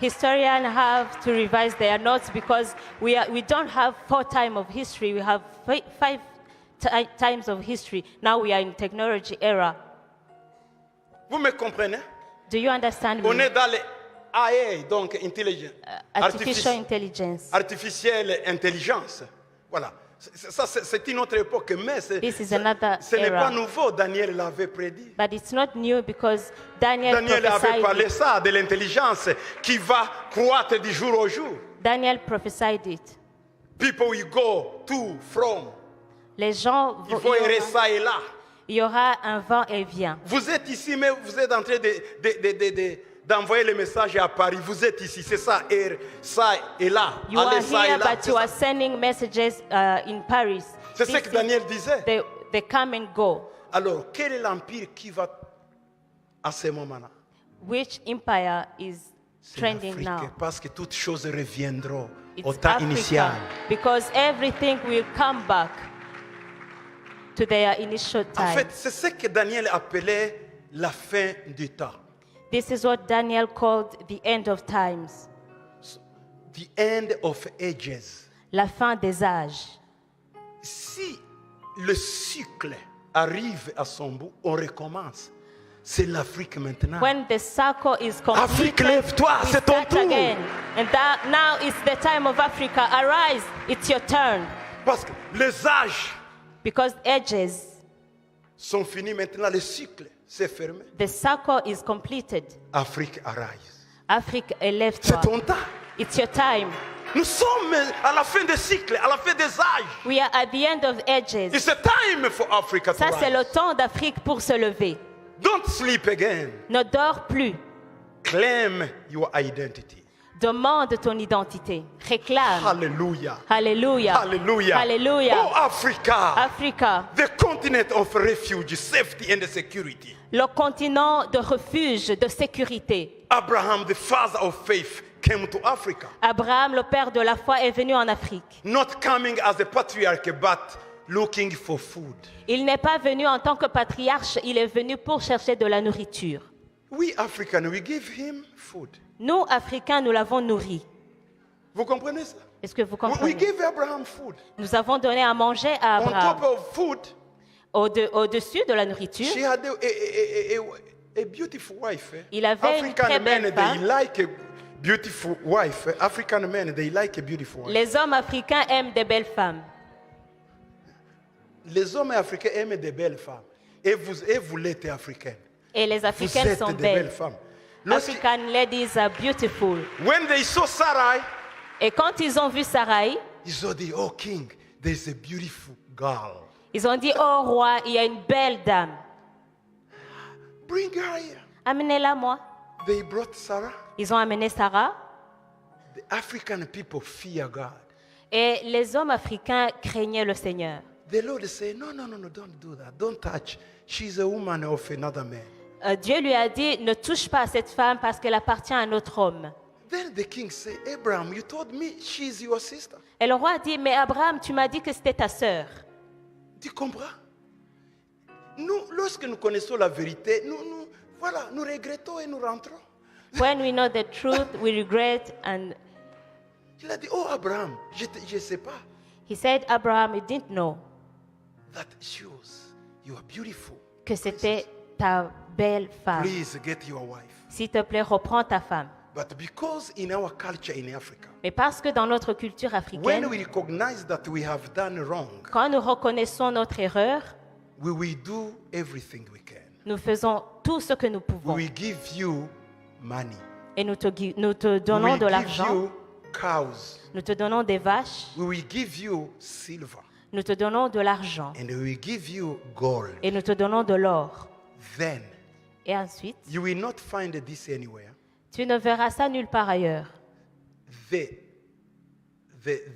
Historians have to revise their notes because we don't have 4 times of history. We have 5 times of history. Now we are in technology era. Vous me comprenez? Do you understand On me? est dans l'AI, donc intelligence. Artificial intelligence. Artificielle intelligence. Voilà. Ça, c'est une autre époque, mais This is another ce n'est era. pas nouveau. Daniel l'avait prédit. But it's not new because Daniel Daniel avait prophesied parlé it. ça, de l'intelligence qui va croître du jour au jour. Daniel prophesied it. People will go to, from. Les gens, Il faut errer ça et là. il y aura un vent et vient. Vous êtes ici, mais vous êtes en train d'envoyer le message à Paris. Vous êtes ici, c'est ça, ça et là. You are Allez, ça et here, là. but c'est you ça. are sending messages in Paris. C'est ce This que is- Daniel disait. They come and go. Alors, quel est l'empire qui va à ce moment-là? Which empire is C'est trending l'Afrique, now? parce que toutes choses reviendront au It's temps Africa, initial. because everything will come back to their initial En time. fait, c'est ce que Daniel appelait la fin du temps. This is what Daniel called the end of times, The end of ages. la fin des âges. Si le cycle arrive à son bout, on recommence. C'est l'Afrique maintenant. When the circle is Afrique, completed, lève-toi, we c'est ton start tour. again. And that now is the time of Africa. Arise, it's your turn. Parce que les âges Because edges, sont finis maintenant, le cycle s'est fermé. the circle is completed. Afrique, arise. Afrique, C'est élève-toi. ton temps. It's your time. Nous sommes à la fin des cycles, à la fin des âges. We are at the end of edges. It's a time for Africa to Ça, c'est le rise. temps d'Afrique pour se lever. Don't sleep again. Ne dors plus. Claim your identity. Demande ton identité. Réclame. Hallelujah. Alléluia. Hallelujah. Alléluia. Oh, Africa. Africa, The continent of refuge, safety and security. le continent de refuge, de sécurité. Abraham, the father of faith, came to Africa. Abraham, le père de la foi, est venu en Afrique. Not coming as a patriarch, but looking for food. Il n'est pas venu en tant que patriarche, il est venu pour chercher de la nourriture. We Africans, we give him food. Nous, Africains, nous l'avons nourri. Vous comprenez ça? Est-ce que vous We comprenez? give Abraham food. Nous avons donné à manger à On top Abraham. of food, Au-dessus de la nourriture, she had a beautiful wife. Il avait une très African belle men, femme. they like a beautiful wife. African men, they like a beautiful wife. les hommes africains aiment des belles femmes. Les hommes africains aiment des belles femmes. Et vous l'êtes africaine. Et les Vous africaines êtes sont des belles belles. femmes. African ladies are beautiful. When they saw Sarai, Et quand ils ont vu Sarai, ils ont dit, oh king, there's a beautiful girl. ils ont dit, oh roi, il y a une belle dame. Bring her here. Amenez-la moi. They brought Sarah. Ils ont amené Sarah. The African people fear God. Et les hommes africains craignaient le Seigneur. The Lord said, no, don't do that. Don't touch. She's a woman of another man. Dieu lui a dit, ne touche pas à cette femme parce qu'elle appartient à un autre homme. Then the king said, Abraham, you told me she's your sister. Et le roi a dit, mais Abraham, tu m'as dit que c'était ta sœur. Tu comprends? Nous, lorsque nous connaissons la vérité, nous regrettons et nous rentrons. When we know the truth, we regret. And Il a dit, oh Abraham, je ne sais pas. he said, Abraham, you didn't know That shows you are beautiful. que c'était ta belle femme. Please get your wife. S'il te plaît, reprends ta femme. But because in our culture in Africa, Mais parce que dans notre culture when africaine, we recognize that we have done wrong, quand nous reconnaissons notre erreur, we will do everything we can. nous faisons tout ce que nous We pouvons. will give you money. Et nous te We donnons will de give l'argent, you cows. nous te donnons des vaches, We will give you silver. nous te donnons de l'argent And we will give you gold. et nous te donnons de l'or. Then Et ensuite, you will not find this anywhere. tu ne verras ça nulle part ailleurs.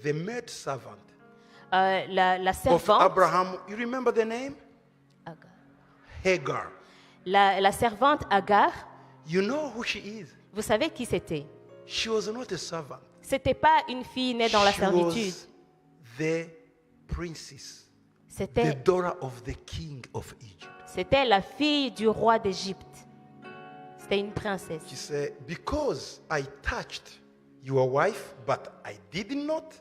The maid servant La of servante, Abraham, you remember the name? Hagar. la servante Agar, You know who she is. vous savez qui c'était? She was not a servant. C'était pas une fille née dans la She servitude. was the princess, the C'était daughter of the king of Egypt. la fille du roi d'Égypte. C'était une princesse. She said, because I touched your wife, but I did not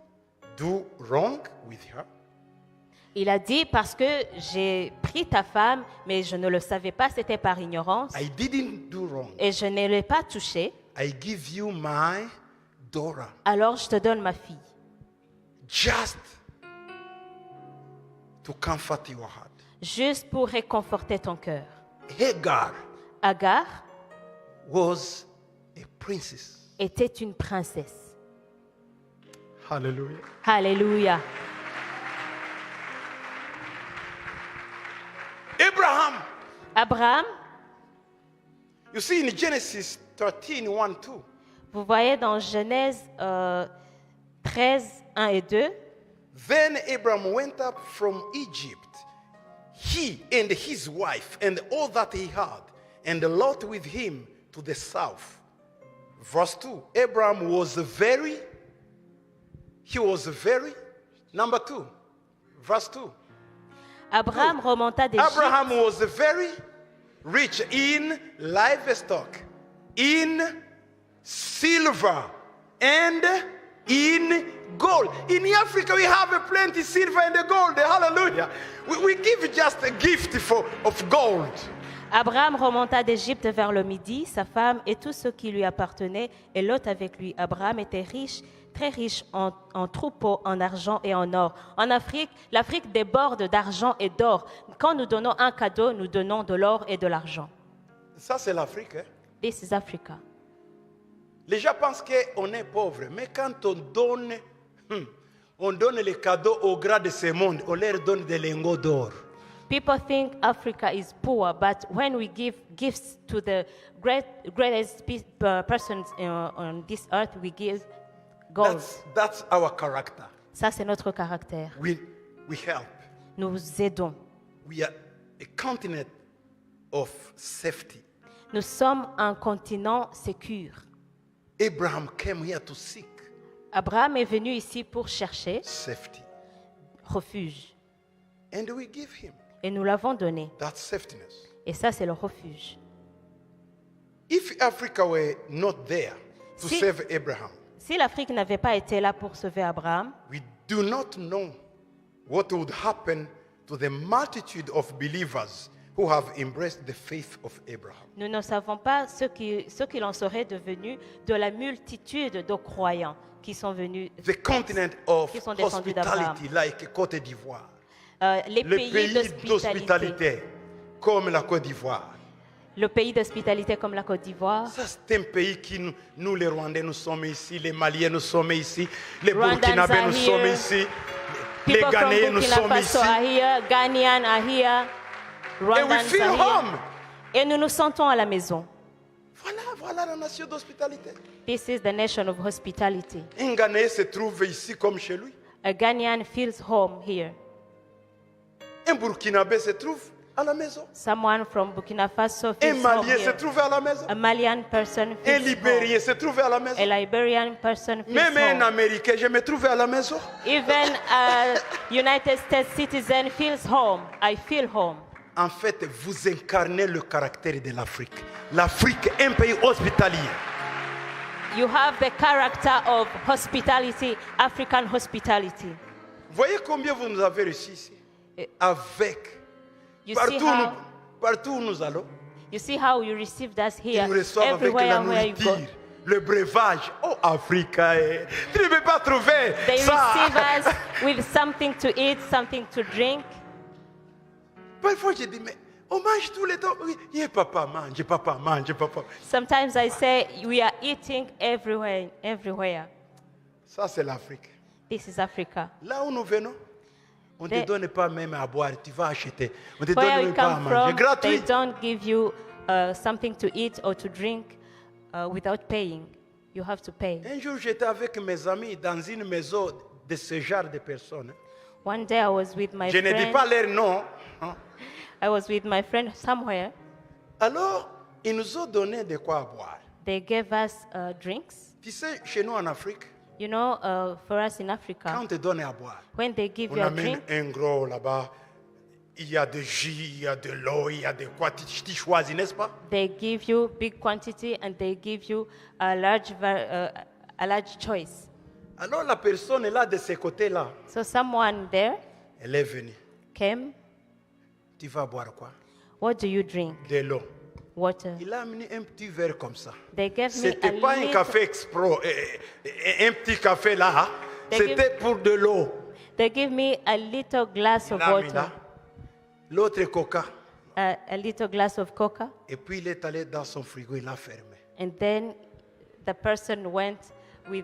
do wrong with her. Il a dit, parce que j'ai pris ta femme, mais je ne le savais pas, c'était par ignorance, I didn't do wrong. et je ne l'ai pas touchée, I give you my daughter. alors je te donne ma fille. Just to comfort your heart. Juste pour réconforter ton cœur. Hagar Agar was a princess. était une princesse. Hallelujah. Alléluia. Abraham, You see in Genesis 13, 1, 2, vous voyez dans Genèse 13, 1 et 2, then Abraham went up from Egypt, he and his wife and all that he had, and Lot with him to the south. Verse 2, Abraham was very, number 2, verse 2. Abraham remonta d'Égypte. Abraham was very rich in livestock, in silver, and in gold. In Africa, we have a plenty silver and gold. Hallelujah. We give just a gift of gold. Abraham remonta d'Égypte vers le midi, sa femme et tout ce qui lui appartenait, et Lot avec lui. Abraham était riche, très riche en troupeaux, en argent et en or. En Afrique, l'Afrique déborde d'argent et d'or. Quand nous donnons un cadeau, nous donnons de l'or et de l'argent. Ça, c'est l'Afrique. Hein? This is Africa. Les gens pensent qu'on est pauvre, mais quand on donne les cadeaux aux grands de ce monde, on leur donne des lingots d'or. People think Africa is poor, but when we give gifts to the greatest persons on this earth, we give gold. That's our character. Ça, c'est notre caractère. We help. Nous aidons. We are a continent of safety. Nous sommes un continent sécure. Abraham came here to seek Abraham est venu ici pour chercher safety. refuge. And we give him Et nous l'avons donné. that safetyness. Et ça, c'est le refuge. If Africa were not there to Si- save Abraham, Si l'Afrique n'avait pas été là pour sauver Abraham, we do not know what would happen to the multitude of believers who have embraced the faith of Abraham. nous ne savons pas ce qu'il en serait devenu de la multitude de croyants qui sont venus, The continent of qui sont descendus d'Abraham. hospitality like Côte d'Ivoire. Les Le pays pays d'hospitalité. d'hospitalité comme la Côte d'Ivoire. Le pays d'hospitalité comme la Côte d'Ivoire. Ça, c'est un pays qui, nous les Rwandais, nous sommes ici, les Maliens, nous sommes ici, les Rwandans Burkinabés, are nous here. sommes ici, les People from Ghanéens, nous Burkina sommes Faso ici. are here, Ghanaians are here, And we Rwandans feel are here. home. Et nous nous sentons à la maison. Voilà la nation d'hospitalité. This is the nation of hospitality. Un Ghanéen se trouve ici comme chez lui. A Ghanaian feels home here. Un Burkinabé se trouve à la maison. Someone from Burkina Faso Un feels home Malien se here. trouve à la maison. A Malian person Un feels home. Libérien se trouve à la maison. A Liberian person feels Même un home. Américain, je me trouve à la maison. Even a United States citizen feels home. I feel home. En fait, vous incarnez le caractère de l'Afrique. L'Afrique, un pays hospitalier. You have the character of hospitality, African hospitality. Voyez combien vous nous avez reçus ici. Avec. You see Partout où nous allons, you see how you received us ils here, nous reçoivent avec la everywhere where you go. nourriture, le breuvage. Oh, Africa, tu ne peux pas trouver They ça. receive us with something to eat, something to drink. Parfois, je dis, mais on mange tous les temps. Oui, yeah, papa mange, papa mange, papa. Sometimes I say we are eating everywhere. Ça, c'est l'Afrique. This is Africa. Là où nous venons, on ne te They- donne pas même à boire, tu vas acheter. On ne te Where donne we même pas à come manger. from, they Gratuit. don't give you something to eat or to drink without paying. You have to pay. Un jour, j'étais avec mes amis dans une maison de ce genre de personnes. One day I was with my Je ne dis friend. pas leur nom. Hein. I was with my friend somewhere. Alors, ils nous ont donné de quoi boire. They gave us drinks. Tu sais, chez nous en Afrique, You know, for us in quand Africa, on te donne à boire, when they give on you a amène drink, un gros là-bas. Il y a de jus, il y a de l'eau, il y a de quoi. Tu choisis, n'est-ce pas? they give you big quantity and they give you a large choice. Alors la personne est là de ce côté-là. So someone there Elle est venue. came. Tu vas boire quoi? What do you drink? De l'eau. Water. Il a amené un petit verre comme ça. They gave me a C'était pas un little, café expro, un petit café là. They C'était pour de l'eau. they give me a little glass Il of a mis water, là. L'autre coca. a little glass of coca, Et puis il est allé dans son frigo, il l'a fermé. and then the person went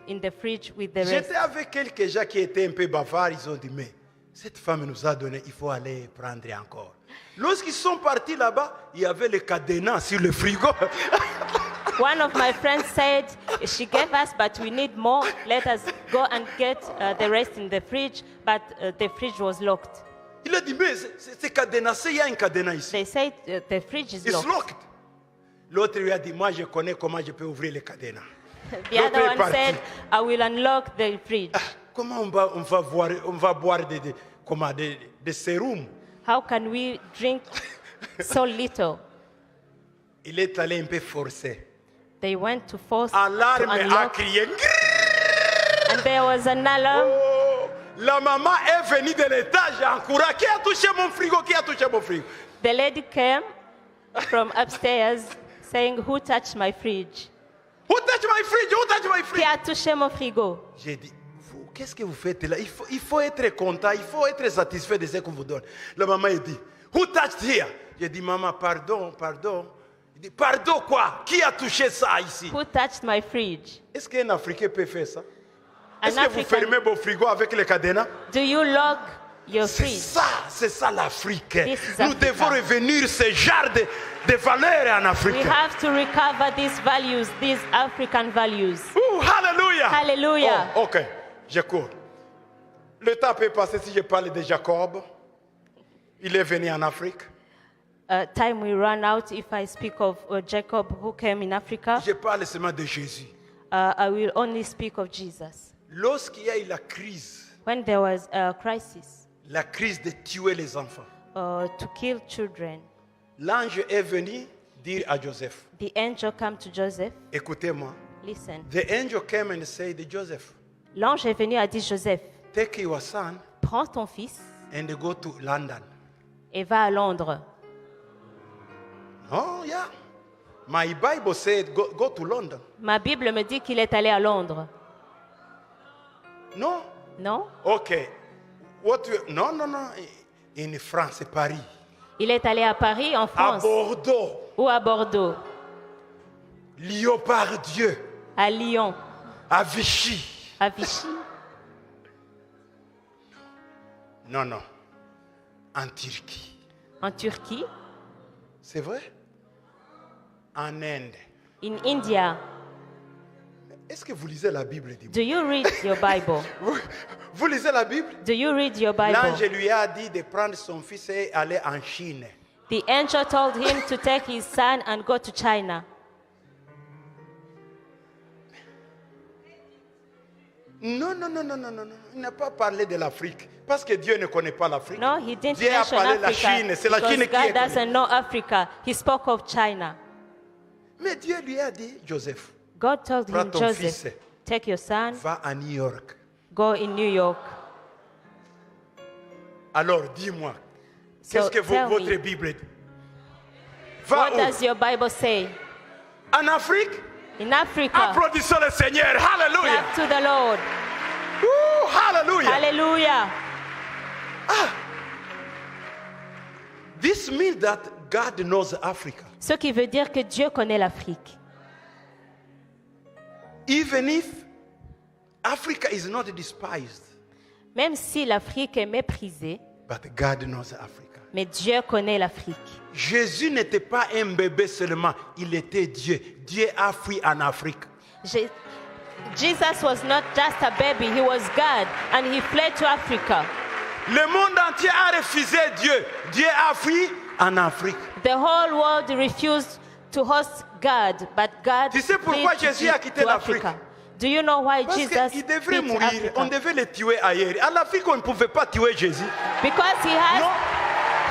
in the fridge with the rest. J'étais avec quelques gens qui étaient un peu bavards. Ils ont dit, mais cette femme nous a donné, il faut aller prendre encore. Lorsqu'ils sont partis là-bas, il y avait le cadenas sur le frigo. One of my friends said, she gave us, but we need more. Let us go and get the rest in the fridge, but the fridge was locked. Il a dit, mais c'est cadenassé, il y a un cadenas ici. They said the fridge is It's locked. locked. L'autre lui a dit, moi je connais comment je peux ouvrir le cadenas. The other L'autre est one parti. said, I will unlock the fridge. Comment on va boire des sérums? How can we drink so little? Il est allé un peu forcé. They went to force to Alarme a unlock, crié. and there was an alarm. Oh, la maman est venue de l'étage en courant. Qui a touché mon frigo? Qui a touché mon frigo? The lady came from upstairs saying, "Who touched my fridge? Who touched my fridge? Who touched my Qui fridge? a touché mon frigo?" J'ai dit, vous, qu'est-ce que vous faites là? Il faut être content, il faut être satisfait de ce qu'on vous donne. La maman a dit, who touched here? J'ai dit, maman, pardon. Il dit, pardon quoi? Qui a touché ça ici? Who touched my fridge? Est-ce qu'un Africain peut faire ça? An Est-ce que vous African- fermez vos frigos avec les cadenas? Do you lock your fridge? C'est ça l'Afrique. This is Nous Africa. devons revenir ce genre de valeurs en Afrique. We have to recover these values, these African values. Ouh, hallelujah. Hallelujah. Oh, ok, je cours. Le temps peut passer si je parle de Jacob. Il est venu en Afrique. Time will run out if I speak of Jacob who came in Africa. Je parle seulement de Jésus. I will only speak of Jesus. Lorsqu'il y a eu la crise When there was a crisis de tuer les enfants, to kill children, l'ange est venu dire à Joseph, the angel came to Joseph. écoutez-moi. Listen. The angel came and said to Joseph, L'ange est venu et dit, Joseph, take your son prends ton fils and go to London. et va à Londres. Oh, yeah. My Bible said go to London. Ma Bible me dit qu'il est allé à Londres. Non? Non? Ok. Non. In France, Paris. Il est allé à Paris, en À France, Bordeaux. ou à Bordeaux, Lyon-Pardieu. à Lyon, À Vichy. à Vichy, Non. En Turquie. en Turquie, C'est vrai? En Inde. in India. Est-ce que vous lisez la Bible? Dis-moi. Do you read your Bible? Vous lisez la Bible? Do you read your L'ange Bible? lui a dit de prendre son fils et aller en Chine. The angel told him to take his son and go to China. Non. Il n'a pas parlé de l'Afrique. Parce que Dieu ne connaît pas l'Afrique. No, he didn't Dieu a mention parlé de la Africa Chine. C'est la because Chine qui God est connue. doesn't know Africa. He spoke of China. Mais Dieu lui a dit, Joseph, God told Prends him, ton Joseph, fils. take your son, va à New York. go in New York. Alors dis-moi, So qu'est-ce que tell votre me, Bible dit? Va what où? does your Bible say? En Afrique? In Africa, Applaudissons le Seigneur. Hallelujah. clap to the Lord. Ouh, hallelujah. Hallelujah. This means that God knows Africa. Ce qui veut dire que Dieu connaît l'Afrique. Even if Africa is not despised, Même si l'Afrique est méprisée, but God knows Africa. mais Dieu connaît l'Afrique. Jésus n'était pas un bébé seulement, il était Dieu. Dieu a fui en Afrique. Jesus was not just a baby, he was God, and he fled to Africa. Le monde entier a refusé Dieu. Dieu a fui en Afrique. The whole world refused to host God, but God Tu sais pourquoi fled to Jésus a quitté to l'Afrique? Africa. Do you know why Parce Jesus qu'il devrait fled to mourir. Africa? On devait le tuer ailleurs. En Afrique, on ne pouvait pas tuer Jésus. Because he Non.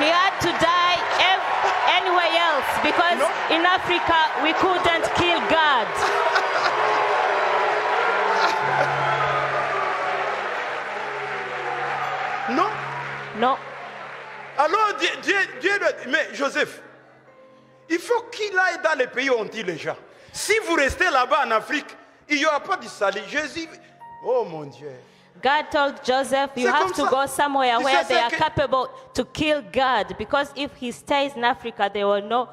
had to die anywhere else. Because No. in Africa we couldn't kill God. Non. No. Alors Dieu mais Joseph, il faut qu'il aille dans les pays où on tue les gens. Si vous restez là-bas en Afrique, il n'y aura pas de salut. Jésus, oh mon Dieu. God told Joseph, you C'est have comme to ça. go somewhere Tu where sais, they c'est are que- capable to kill God. Because if he stays in Africa, there will no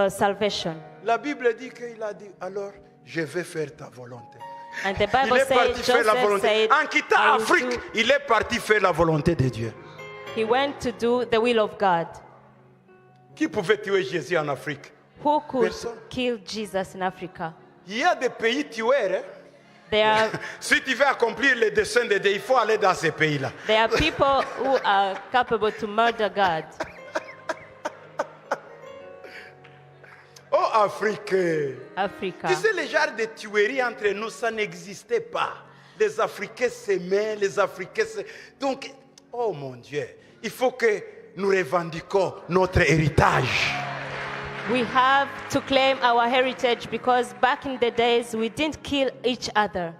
salvation. La Bible dit qu'il a dit, alors je vais faire ta volonté. And the Il Bible est says, parti faire la Joseph volonté. said, En quittant I will Afrique, do- il est parti faire la volonté de Dieu. he went to do the will of God. Qui pouvait tuer Jésus en Afrique? Who could Personne. kill Jesus in Africa? Il y a des pays tueurs. Hein? There are, Si tu veux accomplir les desseins de Dieu, il faut aller dans ces pays-là. there are people who are capable to murder God. Oh, Afrique! Africa. Tu sais, les genres de tueries entre nous, ça n'existait pas. Les Africains s'aimaient, les Africains Donc, oh mon Dieu, il faut que nous revendiquions notre héritage. We have to claim our heritage because back in the days we didn't kill each other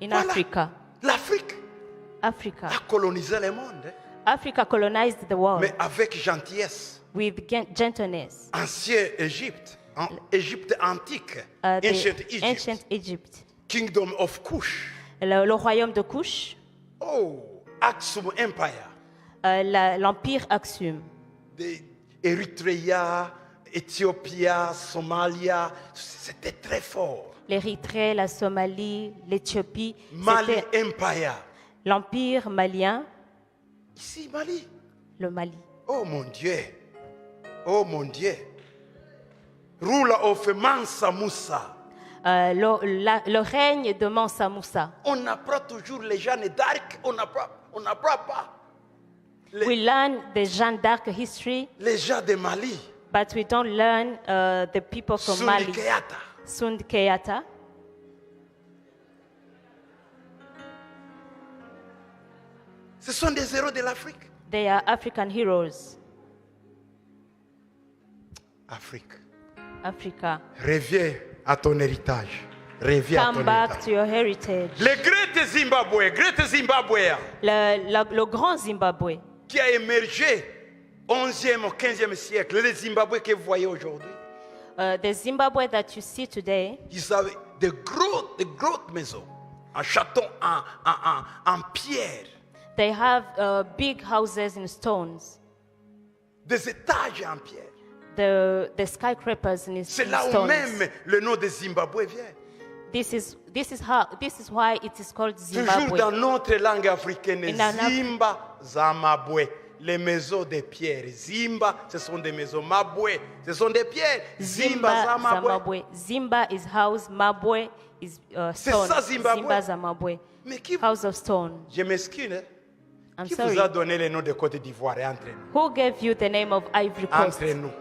in Voilà. Africa. L'Afrique Africa. a colonisé le monde, hein, Africa colonized the world, mais avec gentillesse. with gentleness. Ancien Égypte, Égypte antique, The ancient Egypt, ancient Egypt. kingdom of Kush. Le royaume de Cush, Oh, Aksum Empire, l'empire Aksum. de Eritrea, Éthiopia, Somalia, c'était très fort. L'Érythrée, la Somalie, l'Éthiopie, Mali c'était Empire, l'empire malien, ici Mali. le Mali. Oh mon Dieu, oh mon Dieu. Ruler of Mansa Moussa. Le règne de Mansa Moussa. On apprend toujours les Jeanne d'Arc, on n'apprend pas. We learn the Jeanne d'Arc history, Les gens de Mali, but we don't learn the people from Suni Mali. Keata. Sund Keata. Ce sont des héros de l'Afrique. They are African heroes. Afrique, Africa. reviens à ton héritage. Reviens à ton Come back héritage. to your heritage. Le great Zimbabwe, Le grand Zimbabwe, qui a émergé 11e au 15e siècle, le Zimbabwe que vous voyez aujourd'hui, the Zimbabwe that you see today, ils avaient de grosses maisons, en château, en pierre, they have big houses in stones. des étages en pierre. The skyscrapers in C'est in là où stones. même le nom de Zimbabwe vient. This is why it is called Toujours Zimbabwe. dans notre langue africaine, In an Af- Zimba, Zamabwe. Les maisons de pierre. Zimba, ce sont des maisons. Mabwe, ce sont des pierres. Zimba, Zamabwe. Zimbabwe. Zimba is house, Mabwe is C'est stone. ça, Zimbabwe. Zimba, Zimbabwe. Mais qui, House of stone. je m'excuse, hein? I'm Qui sorry. vous a donné le nom de Côte d'Ivoire entre nous? Who gave you the name of Ivory Coast? Entre nous.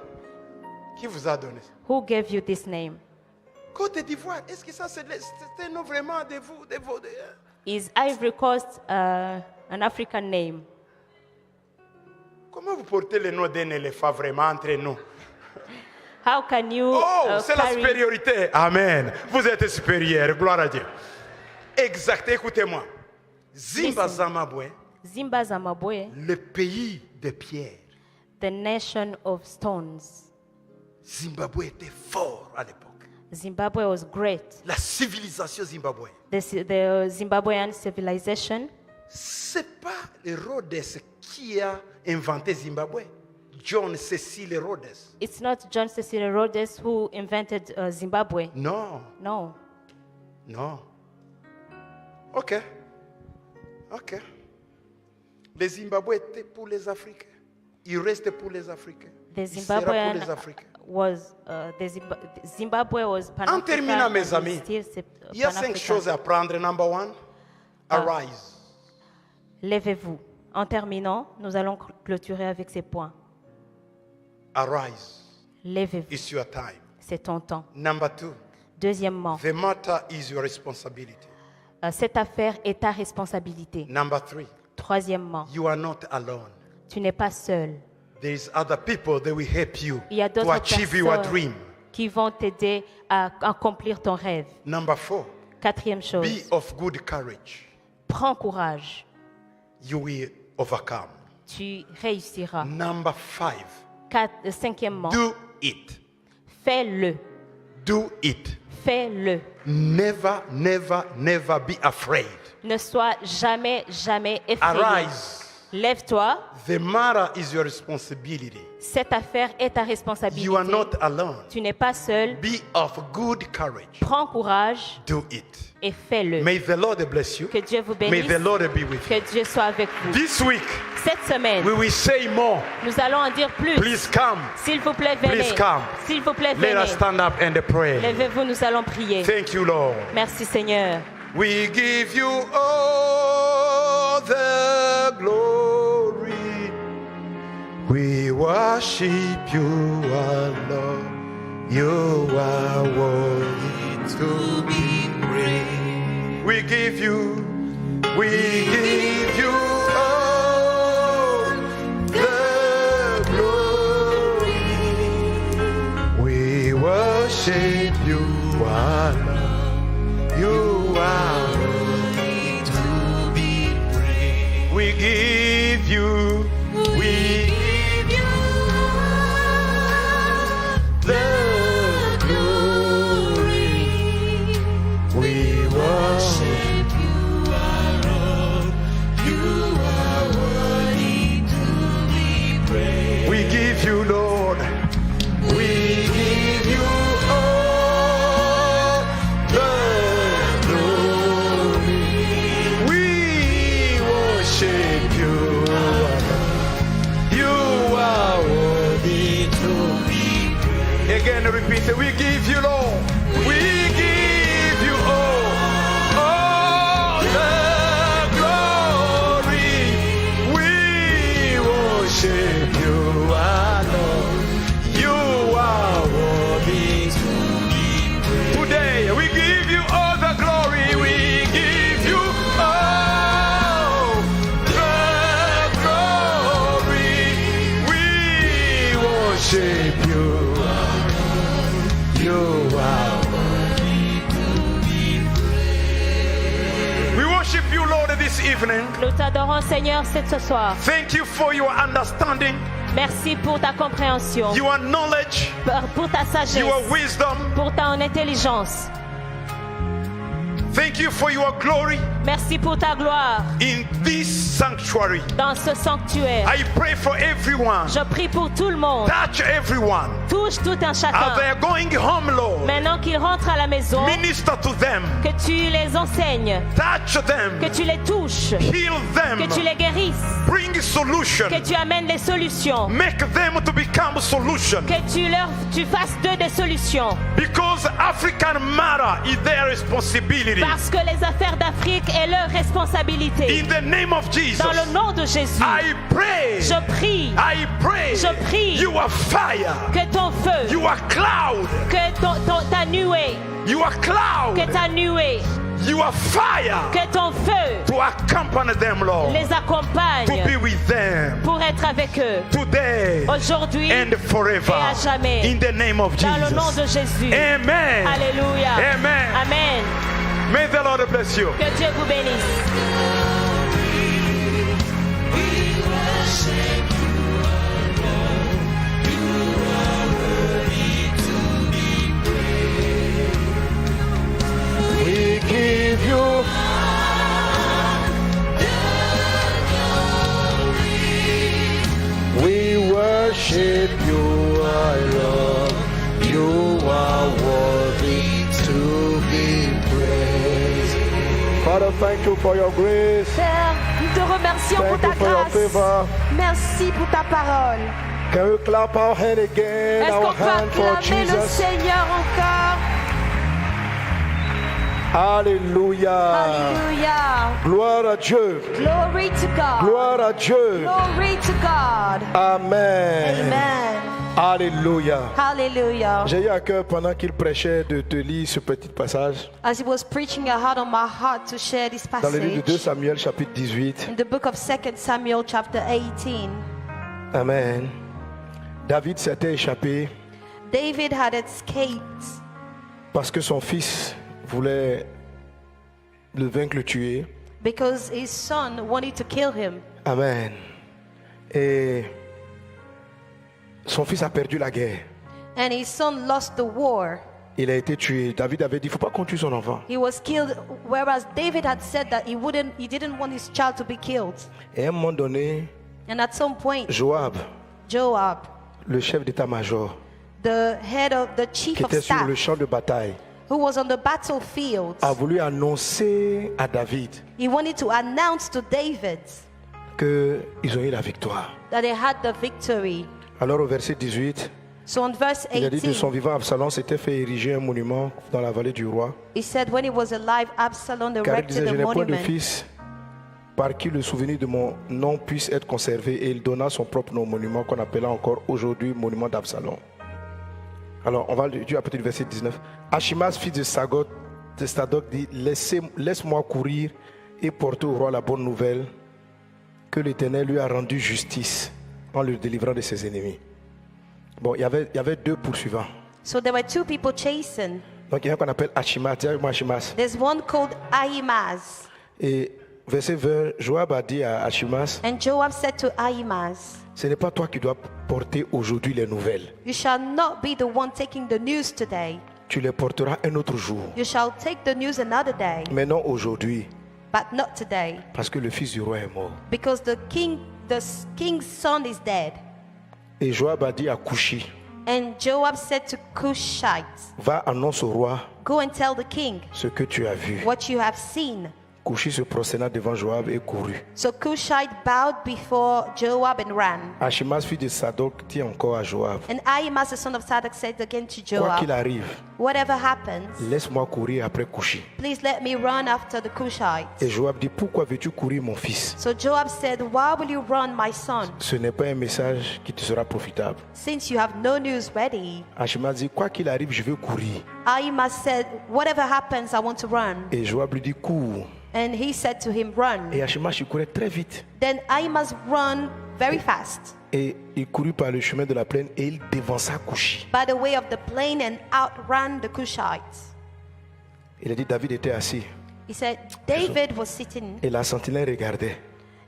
Qui vous a donné ça? Who gave you this name? Côte d'Ivoire, est-ce que ça c'est un nom vraiment de vous, Is Ivory Coast an African name? Comment vous portez le nom d'un éléphant vraiment entre nous? How can you Oh, c'est la carry... supériorité. Amen. Vous êtes supérieur. Gloire à Dieu. Exact. Écoutez-moi. Zimba Listen. Zamabwe, Zimba Zimbabwe, le pays de pierre. the nation of stones. Zimbabwe était fort à l'époque. Zimbabwe was great. La civilisation zimbabwéenne. The Zimbabwean civilization, C'est pas le Rhodes qui a inventé Zimbabwe. John Cecil Rhodes. it's not John Cecil Rhodes who invented Zimbabwe. Non, No. non. Ok. Le Zimbabwe était pour les Africains. Il reste pour les Africains. The Il sera pour Zimbabwean les Africains. was Zimbabwe was Pan-African. En terminant, mes and amis, still il y a 5 Pan-African. choses à prendre. Number 1, arise. Levez-vous. En terminant, nous allons clôturer avec ces points. Arise. Levez-vous. It's your time. C'est ton temps. Number 2, Deuxièmement, the matter is your responsibility. cette affaire est ta responsabilité. Number 3, Troisièmement, you are not alone. tu n'es pas seul. There is other people that will help you Il y a to d'autres achieve your personnes dream. qui vont t'aider à accomplir ton rêve. Number 4, Quatrième chose, be of good courage. prends courage. You will overcome. Tu réussiras. Number 5, Cinquièmement, do it. fais-le. Do it. Fais-le. Never, never, never be afraid. Ne sois jamais effrayé. Arise. Lève-toi. The matter is your responsibility. Cette affaire est ta responsabilité. You are not alone. Tu n'es pas seul. Be of good courage. Prends courage Do it. et fais-le. May the Lord bless you. Que Dieu vous May bénisse. the Lord be with you. Que Dieu soit avec vous. This week, Cette semaine, we will say more. nous allons en dire plus. Please come. S'il vous plaît, venez. Please come. S'il vous plaît, Let venez. us stand up and pray. Levez-vous, nous allons prier. Thank you, Lord. Merci Seigneur. We give you all the glory. We worship you, our Lord. You are worthy to be praised. We give you all the glory. We worship you, our Lord. You are worthy to be praised. We give you You are. We worship you, Lord, this evening. Nous t'adorons, Seigneur, ce soir. Thank you for your understanding, Merci pour ta compréhension, your knowledge, pour ta sagesse, your wisdom. pour ton intelligence. Thank you for your glory Merci pour ta gloire in this sanctuary. dans ce sanctuaire. I pray for everyone. Je prie pour tout le monde. Touch everyone. Touche tout un As chacun. they are going home, Lord, Maintenant qu'ils rentrent à la maison, minister to them. que tu les enseignes, Touch them. que tu les touches, Heal them. que tu les guérisses, Bring solution. que tu amènes les solutions, Make them to become solution. que tu fasses d'eux des solutions. Because African matter is their responsibility. Parce que les affaires d'Afrique est leur responsabilité. In the name of Jesus, Dans le nom de Jésus, I pray. je prie I pray. Je prie. You are fire. que ton feu, You are cloud. que ta nuée, You are cloud. que ta nuée, You are fire. que ton feu To accompany them, Lord. les To accompagne be with them pour être avec eux today aujourd'hui and forever. et à jamais. In the name of Dans le nom Jesus. de Jésus. Amen. Alléluia. Amen. Amen. May the Lord bless you. Que Dieu vous bénisse. We give you. We worship you, our Lord. You are worthy to be praised. Father, thank you for your grace. Père, nous te remercions pour Thank ta you for your grâce. favor. Merci pour ta parole. Can we clap our hand again, Est-ce our qu'on peut hand for acclamer le Jesus? Seigneur encore? Alléluia. Alléluia. Gloire à Dieu. Glory to God. Gloire à Dieu. Glory to God. Amen. Amen. Alléluia. Hallelujah. J'ai eu à cœur pendant qu'il prêchait de te lire ce petit passage As he was preaching, I had on my heart to share this dans le livre de 2 passage Samuel chapitre 18. in the book of 2 Samuel chapter 18. Amen. David s'était échappé David had escaped parce que son fils voulait le vaincre, le tuer. because his son wanted to kill him. Amen. Et son fils a perdu la guerre. And his son lost the war. Il a été tué. David avait dit, il ne faut pas qu'on tue son enfant. He was killed, whereas David had said that he didn't want his child to be killed. Et à un moment donné, And at some point, Joab, Joab, le chef d'état-major, the head of the chief qui of était sur staff, le champ de bataille, who was on the battlefield, a voulu annoncer à David he wanted to announce to David qu'ils ont eu la victoire. that they had the victory. Alors au verset 18, So on verse il a dit de son 18, vivant, Absalom s'était fait ériger un monument dans la vallée du roi, he said, when he was alive, Absalom car il disait, erected je a n'ai point de monument fils par qui le souvenir de mon nom puisse être conservé, et il donna son propre nom au monument qu'on appela encore aujourd'hui monument d'Absalom. Alors on va lire à partir du verset 19. Achimas, fils de Sadok, dit, laisse-moi courir et porter au roi la bonne nouvelle que l'Éternel lui a rendu justice en le délivrant de ses ennemis. Bon, il y avait deux poursuivants. So there were two people chasing. Donc il y a un qu'on appelle Achimas. Dis avec moi Achimas. There's one called Ahimaaz. Et verset 20, Joab a dit à Achimas, And Joab said to Ahimaaz, ce n'est pas toi qui dois porter aujourd'hui les nouvelles. you shall not be the one taking the news today. Tu les porteras un autre jour. You shall take the news another day, Mais non aujourd'hui, but not today, parce que le fils du roi est mort. because the king's son is dead. Et Joab a dit à Couchi, And Joab said to Cushite, va annonce au roi go and tell the king ce que tu as vu. what you have seen. Couchi se prosterna devant Joab et courut. So Cushite bowed before Joab and ran. Achimas, fils de Sadok, dit encore à Joab, And Ahimaaz, the son of Sadok, said again to quoi qu'il Joab, arrive, whatever happens, laisse-moi courir après Couchi. please let me run after the Cushite. Et Joab dit, pourquoi veux-tu courir mon fils? So Joab said, why will you run, my son, Ce n'est pas un message qui te sera profitable. since you have no news ready? Achimas dit, quoi qu'il arrive, je veux courir. Ahimaaz said, whatever happens, I want to run. Et Joab lui dit, cours. And he said to him, run. Et Achimas, il courait très vite. Then Ahimaaz ran very fast. Et il courut par le chemin de la plaine et il dévança Cushi. by the way of the plain and outran the Cushites. Il a dit David était assis He said David was sitting et la sentinelle regardait.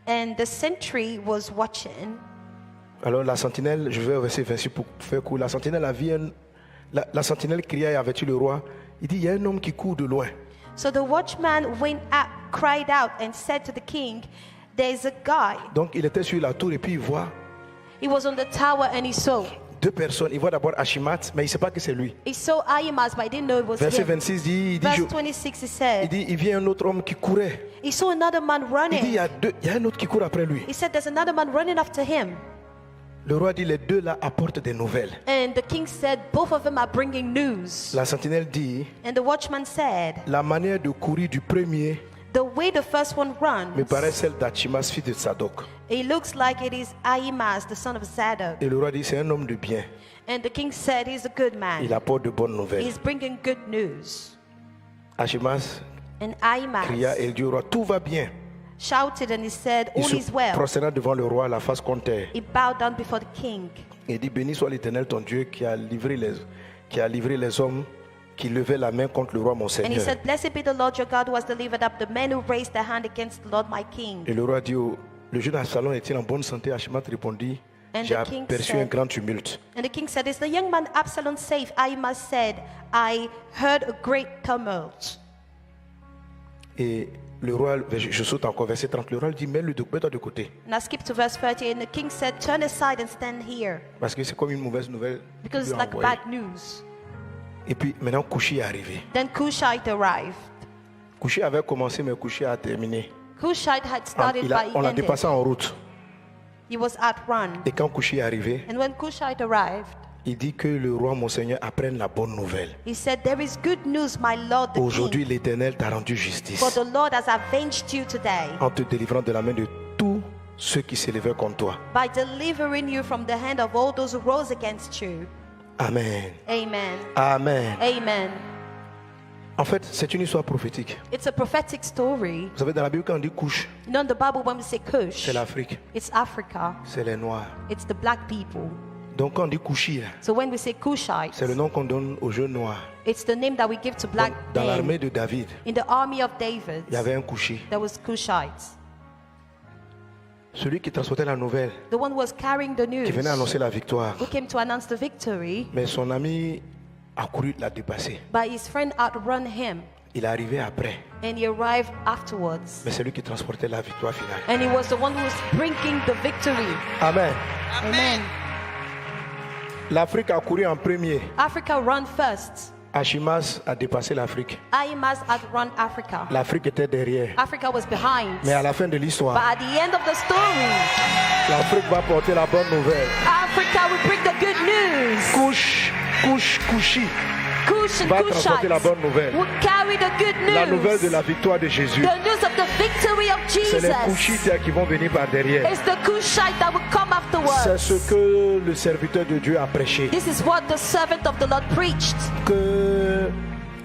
and the sentry was watching. Alors la sentinelle, je vais au verset 26 pour faire court. La sentinelle a vu la sentinelle cria et avertit le roi. Il dit il y a un homme qui court de loin. So the watchman went up, cried out, and said to the king, "There's a guy." Donc il était sur la tour et puis il voit He was on the tower and he saw 2 personnes. Il voit d'abord Achimat, mais il ne sait pas que c'est lui. Ahimaaz, but he didn't know it was Verset him. 26 dit, il dit, Verse 26 he said, il vient un autre homme qui courait. he saw another man Il dit il y running. a un autre qui court après lui. He said there's another man running after him. Le roi dit les deux là apportent des nouvelles. And the king said both of them are bringing news. La sentinelle dit And the watchman said, la manière de courir du premier the way the first one runs, me paraît celle d'Achimas, fils de Sadok. it looks like it is Ahimaaz, the son of Zadok. Et le roi dit c'est un homme de bien. And the king said he's a good Il man. apporte de bonnes nouvelles. He's bringing good news. Achimas And cria Ahimaaz et il dit au roi tout va bien. shouted and he said, Il all se is well. prosterna devant le roi, la face contre terre. He bowed down before the king. Et il dit béni soit l'Éternel ton Dieu qui a livré les hommes qui levaient la main contre le roi mon And he Seigneur. said, blessed be the Lord your God who has delivered up the men who raised their hand against the Lord my king. Et le roi dit le jeune Absalom est-il en bonne santé? Achimat répondit And j'ai the king aperçu said- un grand tumulte. And the king said, is the young man Absalom safe? Ahimaaz said, I heard a great tumult. Et le roi, je saute encore, verset 30, le roi lui dit mets-toi de côté. And I skip to verse 30, and the king said, turn aside and stand here, Parce que c'est comme une mauvaise nouvelle. because qu'il it's lui a like envoyée. bad news. Et puis maintenant Cushi est arrivé. Then Cushite arrived. Cushi avait commencé mais Cushi a terminé. Cushite had started by On l'a ended. dépassé en route. He was outrun. Et quand Cushi est arrivé, And when Cushite arrived, il dit que le roi mon Seigneur apprenne la bonne nouvelle. he said, there is good news, my Lord the Aujourd'hui king. l'Éternel t'a rendu justice For the Lord has avenged you today en te délivrant de la main de tous ceux qui s'élevaient contre toi. by delivering you from the hand of all those who rose against you. Amen. Amen. Amen. Amen. En fait, c'est une histoire prophétique. It's a prophetic story. Vous savez, dans la Bible, quand on dit couche, You know, in the Bible, when we say Cush, c'est l'Afrique, it's Africa, c'est les Noirs. it's the black people. Donc quand on dit couchi, là, So when we say Cushite, c'est le nom qu'on donne aux jeunes noirs. it's the name that we give to black Dans l'armée men. de David, In the army of David, il y avait un couchi. there was Cushites. Celui qui transportait la nouvelle, The one who was carrying the qui news, venait annoncer la victoire. who came to announce the victory, Mais son ami a couru l'a dépassé. but his friend outrun him, Il est arrivé après. and he arrived afterwards. Mais c'est lui qui transportait la victoire finale. And he was the one who was bringing the victory. Amen. Amen. L'Afrique a couru en premier. Africa ran first. Achimas a dépassé l'Afrique. Ahimaaz outrun Africa. L'Afrique était derrière. Africa was behind. Mais à la fin de But l'histoire, at the end of the story, l'Afrique va porter la bonne nouvelle. Africa will bring the good news. Couchi Cush and va transporter la Cushites bonne nouvelle. will carry the good news. La nouvelle de la victoire de Jésus. The news of the victory of C'est les Jesus. Couchites qui vont venir par derrière. It's the Cushite that will come C'est afterwards. ce que le serviteur de Dieu a prêché. This is what the servant of the Lord preached. Que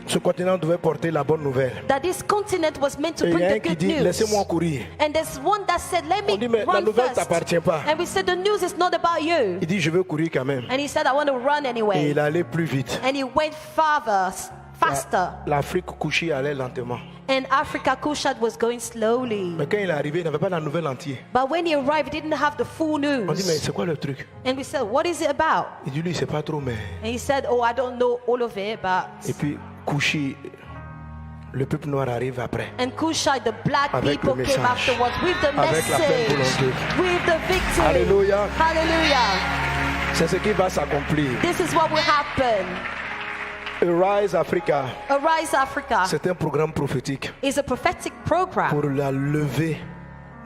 ce continent devait porter la bonne nouvelle. That this continent was meant to Et il y bring a un the qui good dit, news. laissez-moi courir. And there's one that said, let On dit, me mais la run nouvelle first. t'appartient pas. And we said, the news is not about you. Il dit, je veux courir quand même. And he said, I want to run Et anyway. il allait plus vite. And he went faster. L'Afrique couchée allait lentement. And Africa Cushite was going slowly. Mais quand il est arrivé, il n'avait pas la nouvelle entière. But when he arrived, he didn't have the full On dit, mais news. c'est quoi le truc? And we said, what is it about? Il dit, lui, il sait pas trop, mais. And he said, oh, I don't know all of it, but... Et puis, couché, le peuple noir arrive après. And Cushite, the black Avec people le came message. afterwards with the Avec la pleine message, volonté. with the victory. Alléluia. Hallelujah. C'est ce qui va s'accomplir. This is what will happen. Arise Africa, Arise Africa c'est un programme prophétique is a prophetic program pour la levée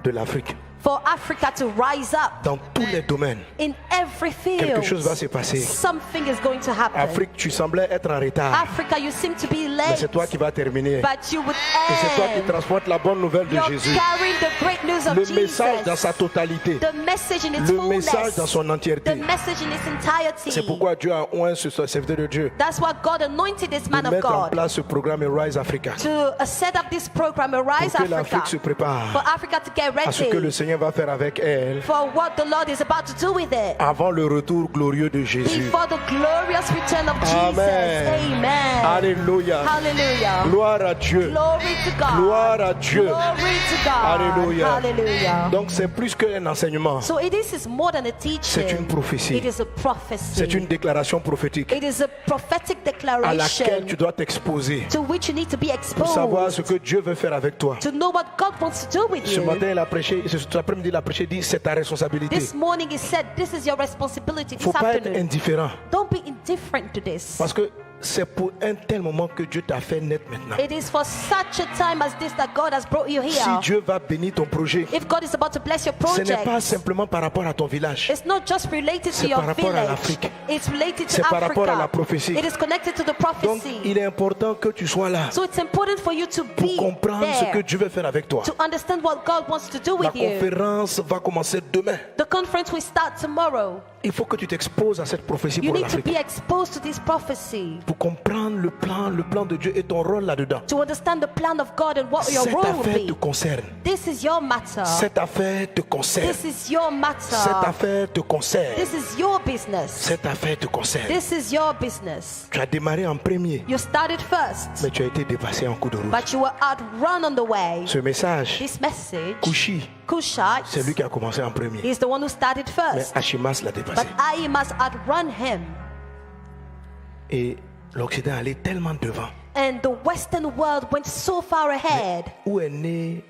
de l'Afrique for Africa to rise up dans tous les domaines. in every Quelque field. chose va se passer. Something is going to happen. Afrique, tu semblais être en retard, Africa, you seem to be mais late, c'est toi qui vas terminer. but you would Et c'est toi qui end. transportes la bonne nouvelle de You're Jésus. carrying the great news of Le Jesus. message dans sa totalité. The message in its Le fullness. message dans son entièreté. The message in its entirety. C'est pourquoi Dieu a oint ce serviteur de Dieu That's why God anointed this de man of mettre en God place ce programme Rise Africa to set up this program, pour Arise que Africa, l'Afrique se for prépare Africa to get à ce que le ready, Seigneur Seigneur va faire avec elle for what the Lord is about to do with it. avant le retour glorieux de Jésus. Before the glorious return of Jesus. Amen. Amen. Alléluia. Hallelujah. Gloire à Dieu. Glory to God. Gloire à Dieu. Glory to God. Alléluia. Hallelujah. Donc c'est plus qu'un enseignement. So it is more than a teaching. C'est une prophétie. It is a prophecy. C'est une déclaration prophétique It is a prophetic à laquelle declaration tu dois t'exposer to which you need to be pour savoir ce exposed que Dieu veut faire avec toi. to know what God wants to do with Ce you. matin, il a prêché, cet après-midi, il a prêché, il dit c'est ta responsabilité. This morning he said, this is your responsibility. Il ne faut This pas être afternoon. indifférent Don't be indifferent to this. parce que c'est pour un tel moment que Dieu t'a fait naître maintenant. It is for such a time as this that God has brought you Si here. Dieu va bénir ton projet, If God is about to bless your ce n'est pas project, simplement par rapport à ton village. it's not just related to C'est your par rapport à village. l'Afrique. It's related to C'est par rapport à la Africa. prophétie. It is connected to the Donc, prophecy. il est important que tu sois là So it's important for you to pour be comprendre ce que there, Dieu veut faire avec toi. to understand what God wants to do La with you. conférence va commencer demain. The conference will start tomorrow. Il faut que tu t'exposes à cette prophétie You pour need to l'Afrique. be exposed to this prophecy, Pour comprendre le plan de Dieu et ton rôle là-dedans. to understand the plan of God and what your Cette role will affaire te be. concerne. This is your matter. Cette affaire te concerne. This is your Cette matter. affaire te concerne. This is your business. Cette affaire te concerne. This is your business. Tu as démarré en premier, You started first, mais tu as été dépassé en cours de route. but you were outrun on the way. Ce message, This message, Kushi, Cushite, c'est lui qui a commencé en premier. is the one who started Mais first. Achimas l'a dépassé. But I must outrun him. Et l'Occident allait tellement devant. And the Western world went so far ahead. Où est né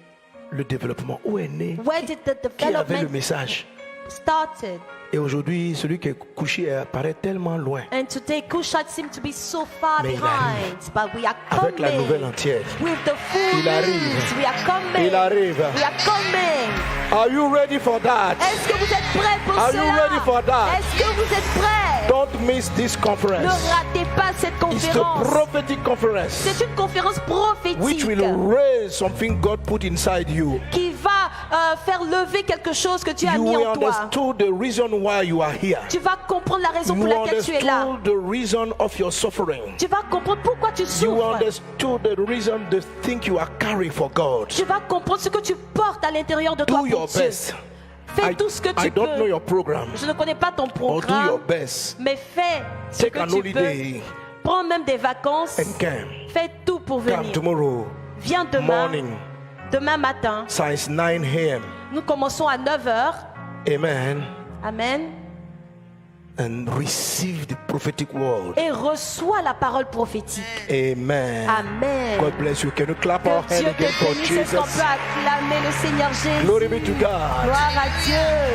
le développement? Où est né? Where did the Qui avait le development message? started? Et aujourd'hui, celui qui est couché apparaît tellement loin. And today Cushite seems to be so far Mais il behind. But we are Avec la nouvelle coming. entière. With the full Il arrive. news. We are coming. Il arrive. We are coming. Are you ready for that? Est-ce que vous êtes prêts pour Are you cela? ready for that? Est-ce que vous êtes prêts? Don't miss this Ne conference. ratez pas cette It's a conférence. prophetic conference C'est une conférence which prophétique will raise something God put inside you. qui va faire lever quelque chose que tu as You mis will en toi. understand the reason why you are here. Tu vas comprendre la raison You pour laquelle tu es là. understood the reason of your suffering. Tu vas comprendre pourquoi tu You souffres. understood the reason the thing you are carrying for God. Tu vas comprendre ce que tu portes à l'intérieur de toi Do pour your Dieu. best. Fais tout ce que tu I don't know peux. your program. Je ne connais pas ton Or do your programme, best. mais fais ce Take que an tu holiday peux. Prends même des vacances. and come. Fais tout pour Come venir. tomorrow Viens demain, morning, demain matin. since 9 a.m. Nous commençons à 9h. Amen. Amen. And receive the prophetic word. Et reçois la parole prophétique. Amen. Amen. God bless you. Can you clap our Que hand Dieu again te for bénisse. Est-ce qu'on Jesus? peut acclamer le Seigneur Jésus? Glory be to God. Gloire à Dieu.